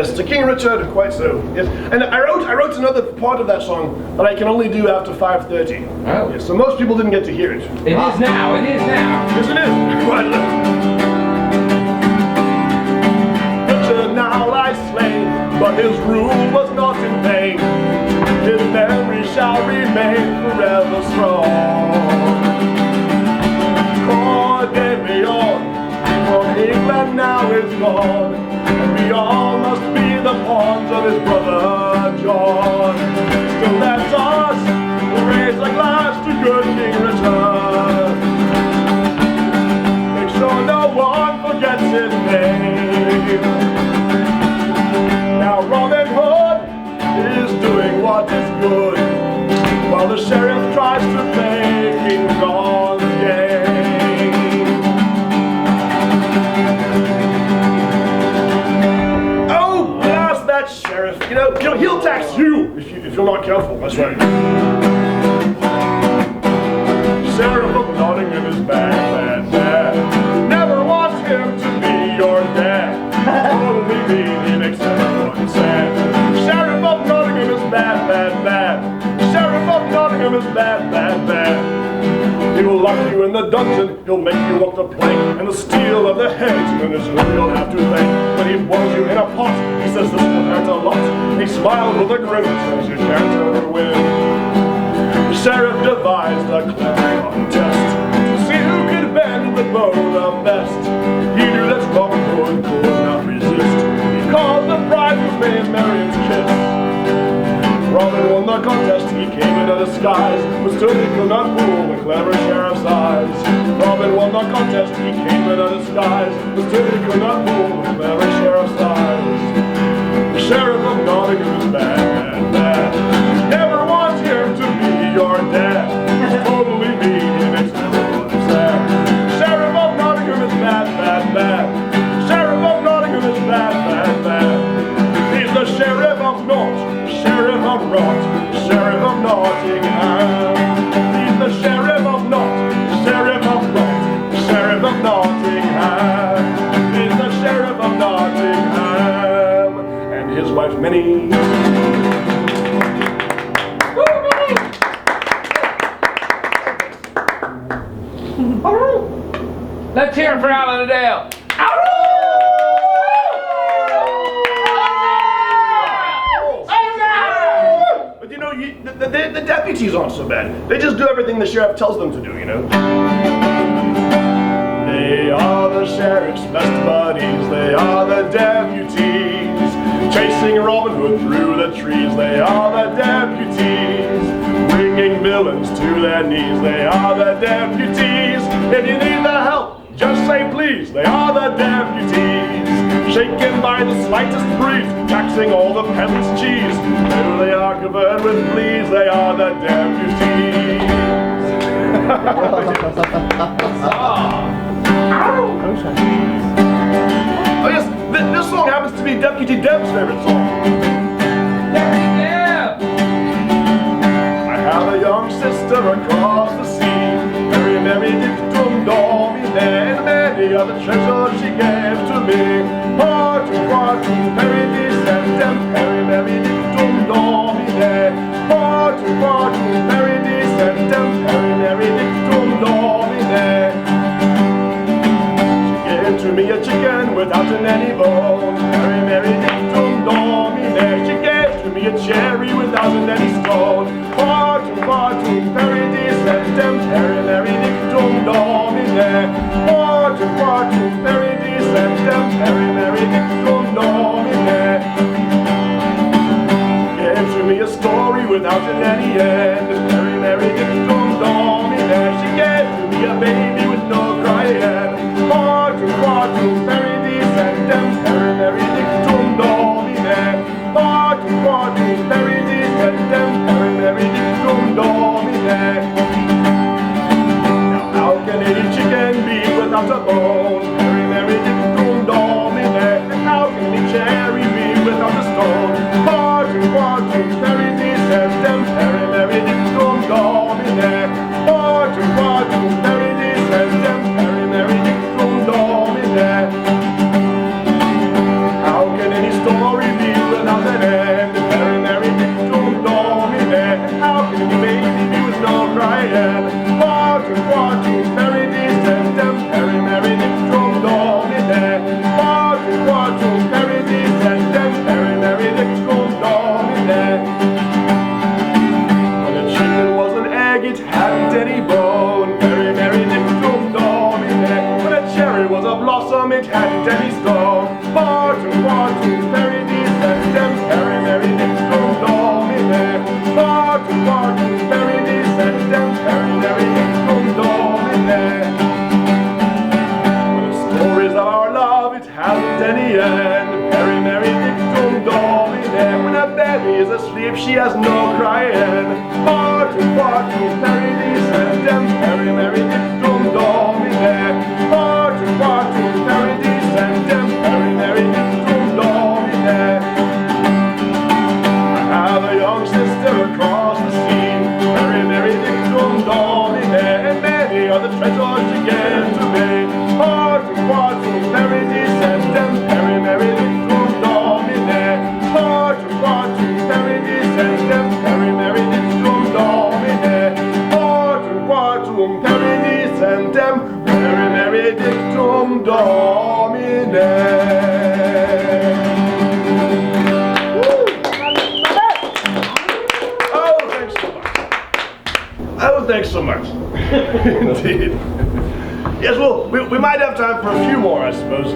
Yes, to King Richard, quite so. Yes, and I wrote another part of that song that I can only do after 5:30. Oh. Yes, so most people didn't get to hear it. It is now. It is now. Yes, it is. Quite a lot. Richard now lies slain, but his rule was not in vain. His memory shall remain forever strong. For De Leon from England now is gone, and we all must be the pawns of his brother John. Still let us raise a glass to good King Richard. Make sure no one forgets his name. Now Robin Hood is doing what is good, while the sheriff tries to play King John's game. Oh, blast that sheriff! You know, he'll tax you if you're not careful. That's right. Sheriff of Nottingham is bad, bad, bad. Never want him to be your dad. Totally mean, he makes everyone sad. Sheriff of Nottingham is bad, bad, bad. Sheriff of Nottingham is bad, bad, bad. He will lock you in the dungeon, he'll make you walk the plank, and the steel of the headsman is who you'll have to thank. When he boils you in a pot, he says this will hurt a lot. He smiles with a grin and says you can't ever win. The sheriff devised a clever contest to see who could bend the bow the best. He knew that Robin Hood could not resist. He called the prize was named Marian's Kiss. Robin won the contest, he came in a disguise, but still he could not fool the clever sheriff's eyes. Robin won the contest, he came in a disguise, but still he could not fool the clever sheriff's eyes. The sheriff of Nottingham is bad, bad, bad. Never want him to be your dad. He's totally mean, he makes everyone sad. Sheriff of Nottingham is bad, bad, bad. Sheriff of Nottingham is bad, bad, bad. He's the sheriff of Naught, sheriff of Rot, sheriff of Nottingham. He's the sheriff of Naught, sheriff of Rot, sheriff of Nottingham. He's the sheriff of Nottingham, and his wife Minnie. Let's hear it for Alan and Dale. But you know, the deputies aren't so bad. They just do everything the sheriff tells them to do, you know. They are the sheriff's best buddies. They are the deputies. Chasing Robin Hood through the trees. They are the deputies. Bringing villains to their knees. They are the deputies. If you need the help, just say please. They are the deputies. Shaken by the slightest breeze, taxing all the peasants' cheese. Though they are covered with fleas, they are the deputies. Oh yes, this song happens to be Deputy Deb's favorite song. Deputy Deb! I have a young sister across the sea, very merry dictum domine, and many other treasures she gave to me. Partum, very descendant, very merry dictum domine. Partum, very descendant, very merry dictum domine. She gave to me a chicken without any bone, very merry dictum domine. She gave to me a cherry without any stone. Partum, very descendant, very merry dictum domine. Partum, very descendant, very merry dictum domine. Gave to me a story without any end, very merry dictum domine. She gave to me a baby with no crying. Partum, very descendant, very merry dictum domine. Partum, very descendant, very merry dictum domine. Now how can any chicken be without a bone? Very merry dictum domine. And how can any cherry be without a stone? Partum, very descendant, very merry dictum domine. Partum, very descendant, very merry dictum domine. any storm. Partum, partum, peri descendem, peri meri dictum domine. Partum, partum, peri descendem, peri meri dictum domine. When the stories of our love, it hasn't any end. Peri meri dictum domine. When a baby is asleep, she has no crying. Partum, partum, peri descendem, peri meri dictum domine. Partum, partum, peri descendem, peri meri dictum domine. I have a young sister across the sea, peri meri dictum domine, and many are the treasures she gave to me. Partum, partum, peri descendem, peri meri dictum domine. Partum, partum, peri descendem, peri meri dictum domine. Partum, partum, peri descendem, peri meri dictum domine. Oh, thanks so much. Indeed. Yes, well, we might have time for a few more, I suppose.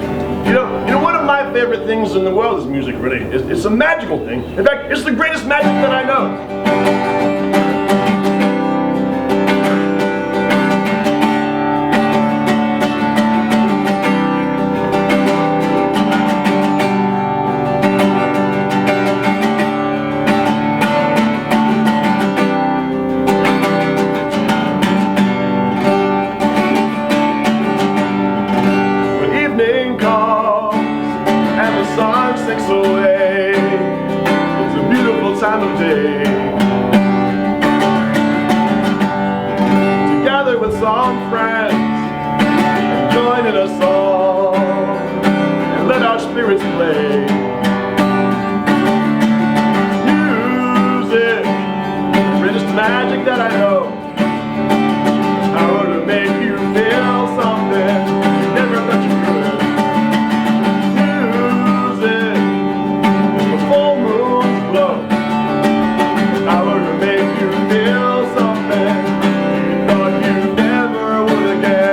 You know, one of my favorite things in the world is music, really. It's a magical thing. In fact, it's the greatest magic that I know. Time of day to gather with some friends and join in a song and let our spirits play. Music, the greatest magic that I know. Power to make you feel something you never thought you could. Music, the full moon's glow. Power to make you feel something you thought you never would again.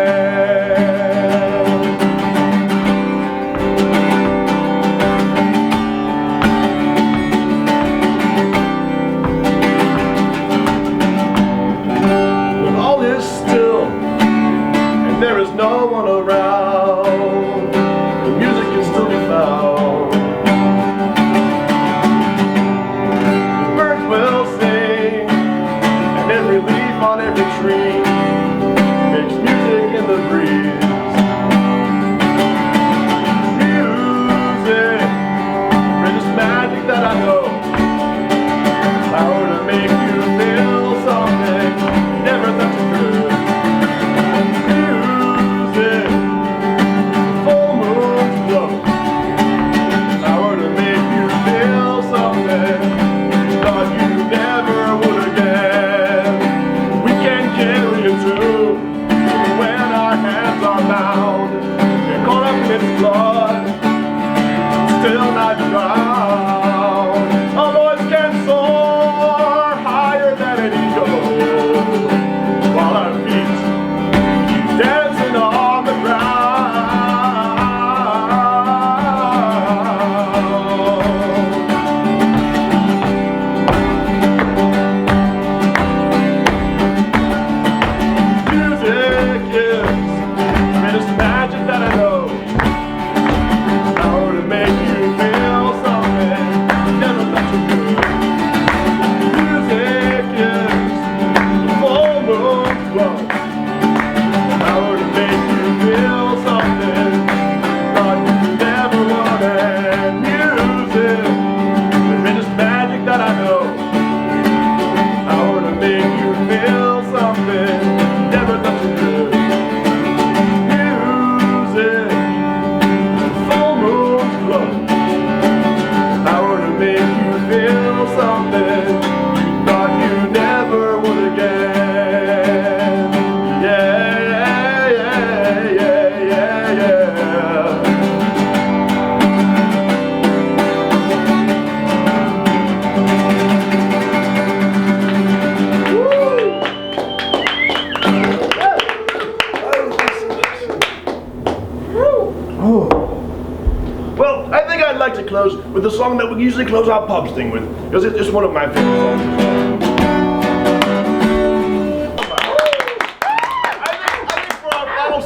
like to close with the song that we usually close our pubs thing with, because it's one of my favorite songs.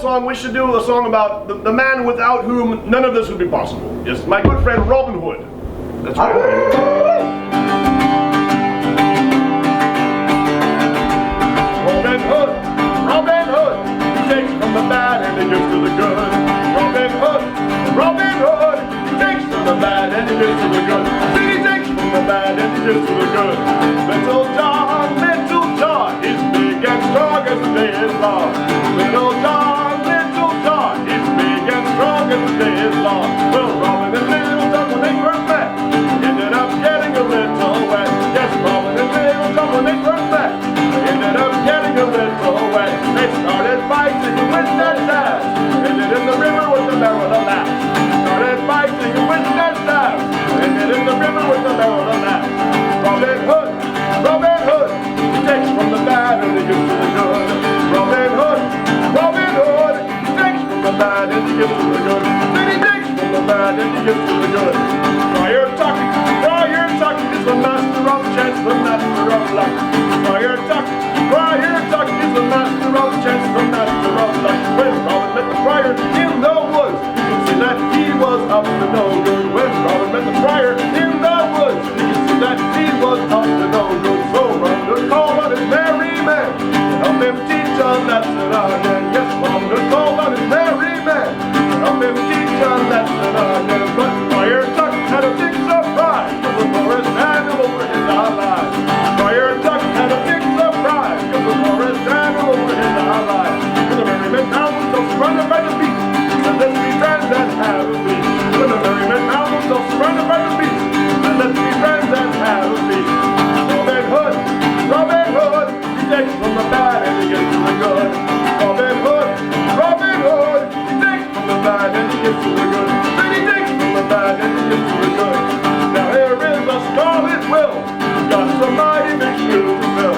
Song, we should do a song about the man without whom none of this would be possible. Yes, my good friend Robin Hood. That's right. Robin Hood, Robin Hood, he takes from the bad and he gives to the good. Robin Hood, Robin Hood, he takes from the bad and he gives to the good. He takes from the bad and he gives to the good. Little John, he's big and strong as the day is long. Little John, strong as the day is long. Well, Robin and Little John, when they first met, ended up getting a little wet. Yes, Robin and Little John, when they first met, ended up getting a little wet. They started fighting with their staffs, ended in the river with the barrel of laughs. Started fighting with their staffs, ended in the river with the barrel of laughs. Robin Hood, he takes from the bad and he gives to the good. Robin Hood, he takes from the bad and he gives to the good. Then he takes from the bad and he gives to the good. Friar Tuck is the master of chance, the master of luck. Friar Tuck is the master of chance, the master of luck. When Robin met the friar in the woods, you can see that he was up to no good. When Robin met the friar in the woods, you can see that he was up to no good. So Robin called on his merry men to help him teach a lesson again. Yes, Robin called on his merry men to help him teach a lesson again. But Friar Tuck had a big surprise, cause the forest animal over his eyes. Friar Tuck had a big surprise, cause the forest animal over his eyes. When the merry men found themselves surrounded by the beast, said let's be friends and have a feast. When the merry men found themselves surrounded by the beast, said let's be friends and have a feast. Robin Hood, he takes from the bad and he gives to the good. Robin Hood, he takes from the bad and he gives to the good. Then he takes from the bad and he gives to the good. Now here is a scarlet will, got some mighty big shoes to fill.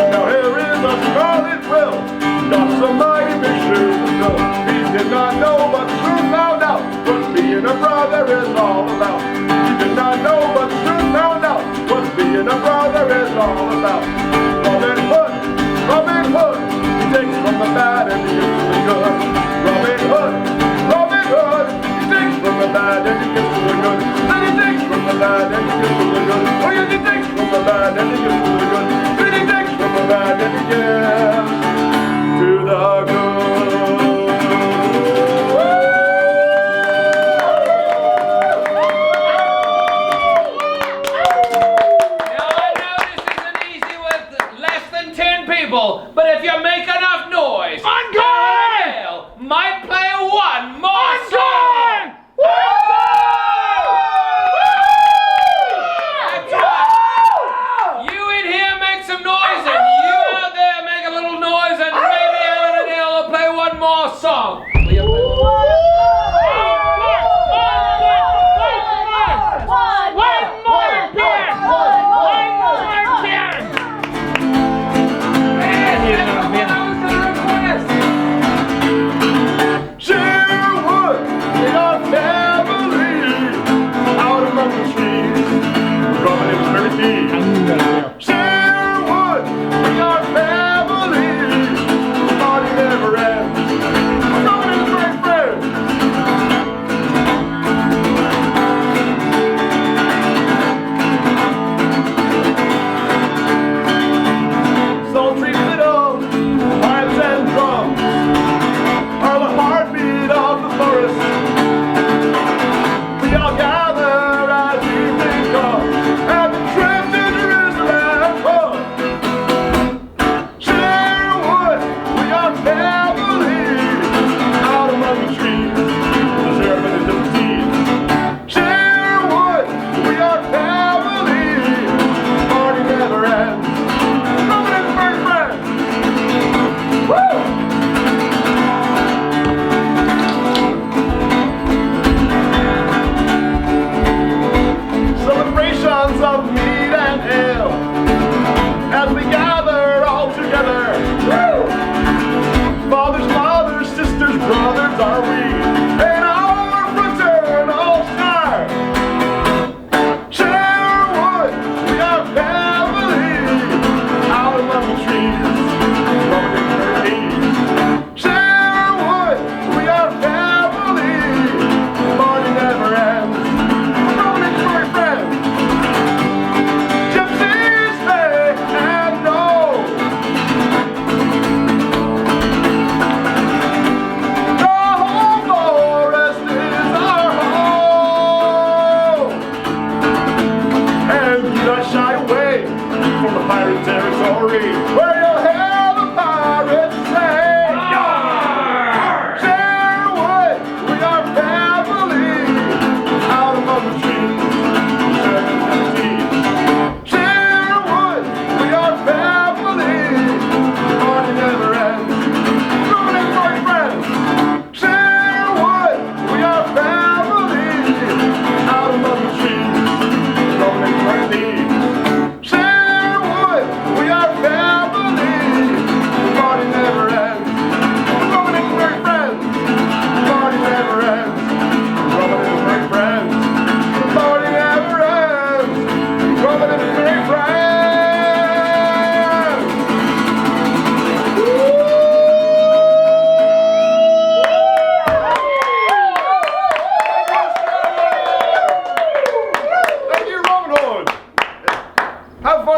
Now here is a scarlet will, got some mighty big shoes to fill. He did not know but soon found out what being a brother is all about. He did not know but soon found out what being a brother is all about. Robin Hood, he takes from the bad and he gives to the good. Robin Hood, he takes from the bad and he gives to the good. Then he takes from the bad and he gives to the good. Oh yes, he takes from the bad and he gives to the good. Then he takes from the bad and he gives to the good.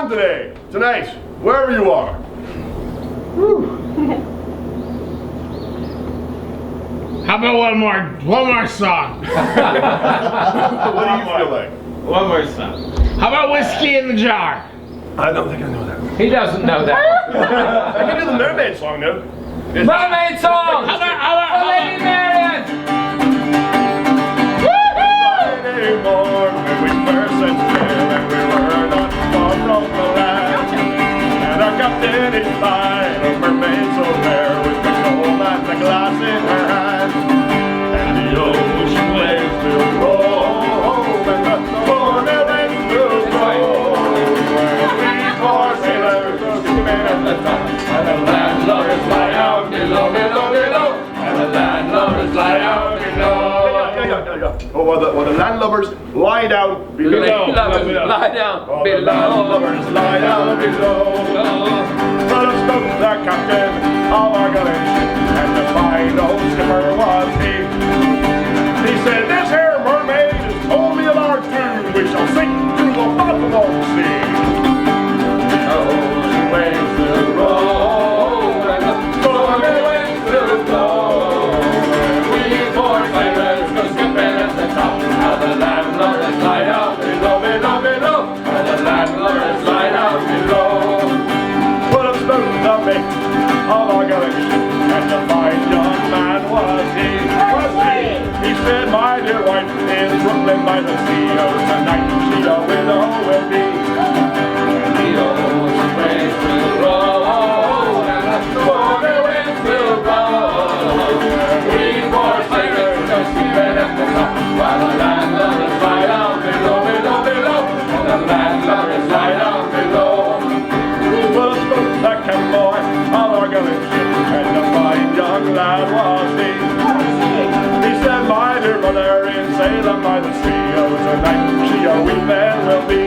song today, tonight, wherever you are. How about one more song? What do you feel like? One more song. How about Whiskey in the Jar? I don't think I know that. He doesn't know that. I can do the mermaid song, though. Mermaid song! How about Lady Marian! Friday morn when we first set sail and we were not far from the land. And our captain is fine, a mermaid so rare with the comb and the glass in her hand. And the ocean waves will roll and the stormy winds will blow. We poor sailors are skipping at the top, and the landlubbers lie out below, below, below. And the landlubbers lie out below. Oh, while the landlubbers lie down below. Landlubbers lie down Oh, below. the landlubbers lie down below. Let us spoke the captain of our gallant ship, and the fine old skipper was he. He said, "This here mermaid is only of our doom. We shall sink to the bottom of the sea." The ocean waves will roll, and the stormy winds will blow. We poor sailors go skipping at the top, and the landlubbers lie down below, below, below. And the landlubbers lie down below. Put up spoke the mate of our gallant ship, and the fine young man was he. He said, "My dear wife is Brooklyn by the sea. Oh, tonight she a widow will be." And the ocean waves will roll, and the stormy winds will blow. We poor sailors go skipping at the top, while the landlubbers lie down below, below, below. And the landlubbers lie down below. Well, spoke the captain boy of our gallant ship, and the fine young lad was he. He said, "My dear mother in Salem by the sea, oh, tonight she a weeping will be."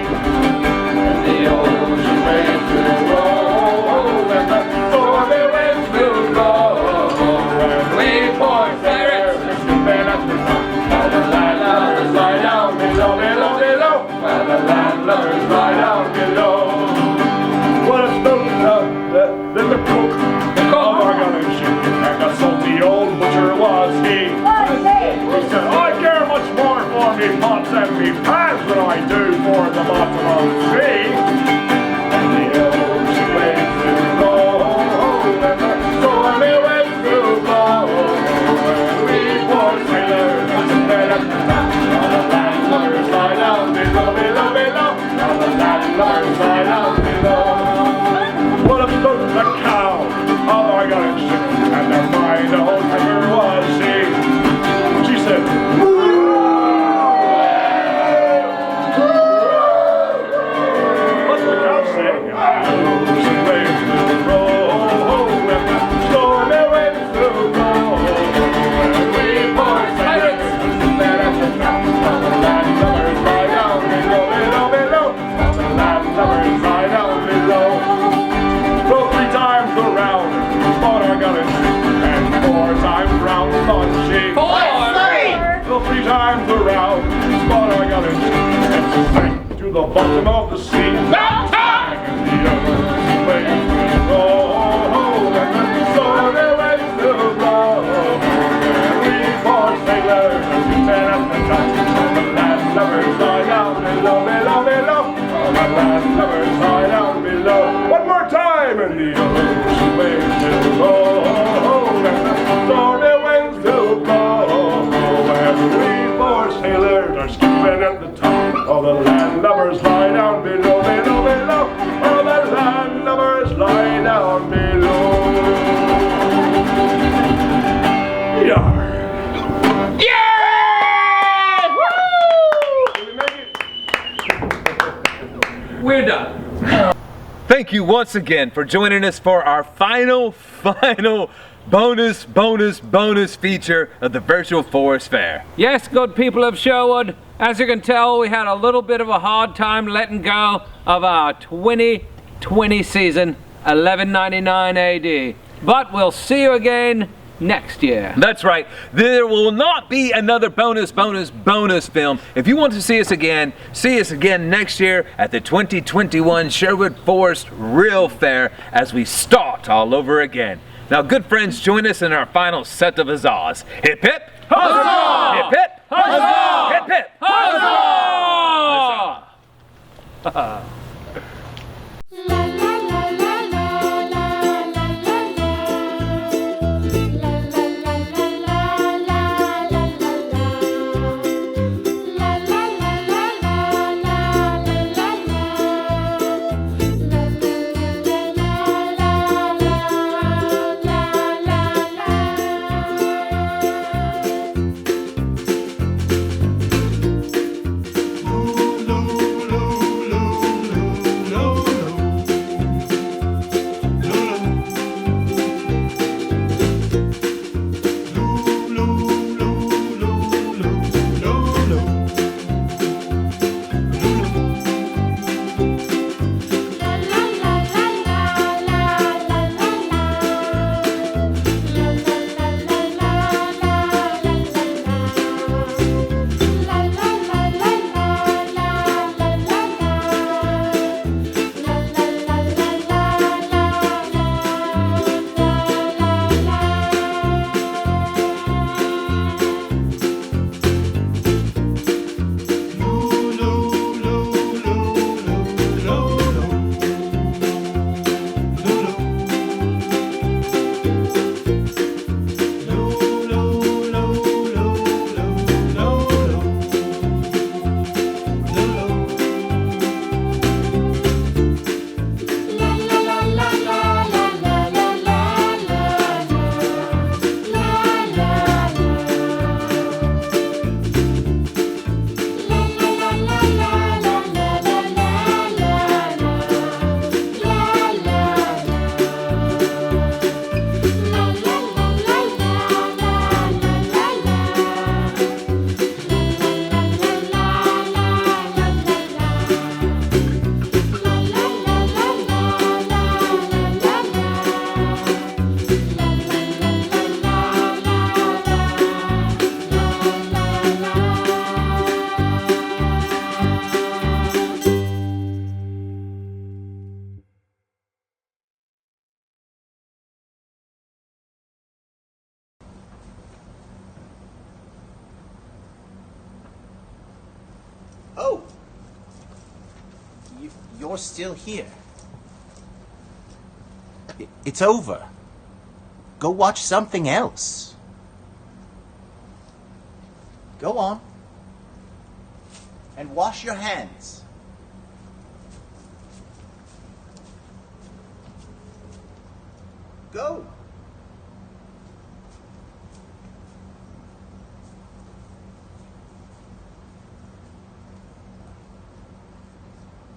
And the ocean waves will roll, and the stormy winds will blow. And we poor sailors are skipping at the top, while the landlubbers lie down below, below, below. While the landlubbers lie down below. What a spoke the cook of our gallant ship, and a salty old butcher was he. He said, "I care much more for me pots and me pans than I do for the bottom of the sea." And the ocean waves will roll, and the stormy winds will blow. And we poor sailors are skipping at the top, while the landlubbers lie down below, below, below. While the landlubbers lie down below. What a spoke the cow of our gallant ship, and the fine old tiger was she. She said, what's the cow saying? Ocean waves will roll, and the stormy winds will blow. And we poor sailors are skipping at the top, while the landlubbers lie down below, below, below. While the landlubbers lie down below. Well, 3 times around, fought our gallant ship, and 4 times round fought she. 4! Well, 3 times around, fought our gallant ship, and she sank to the bottom of the sea. And the ocean waves will roll, and the stormy winds will blow. And we poor sailors are skipping at the top, and the landlubbers lie down below, below, below. All the landlubbers lie down below. One more time, and the ocean waves will roll, and the stormy winds will blow. And we poor sailors are skipping at the top, all the landlubbers lie down below, below, below. All the landlubbers lie down below. Yar. Yeah! Did we make it? We're done. Thank you once again for joining us for our final bonus feature of the Virtual Forest Faire. Yes, good people of Sherwood, as you can tell, we had a little bit of a hard time letting go of our 2020 season, 1199 AD. But we'll see you again next year. That's right. There will not be another bonus film. If you want to see us again next year at the 2021 Sherwood Forest Virtual Faire as we start all over again. Now, good friends, join us in our final set of huzzahs. Hip hip! Huzzah! Hip hip! Huzzah! Hip hip! Huzzah! Huzzah! Oh! You're still here. It's over. Go watch something else. Go on. And wash your hands. Go!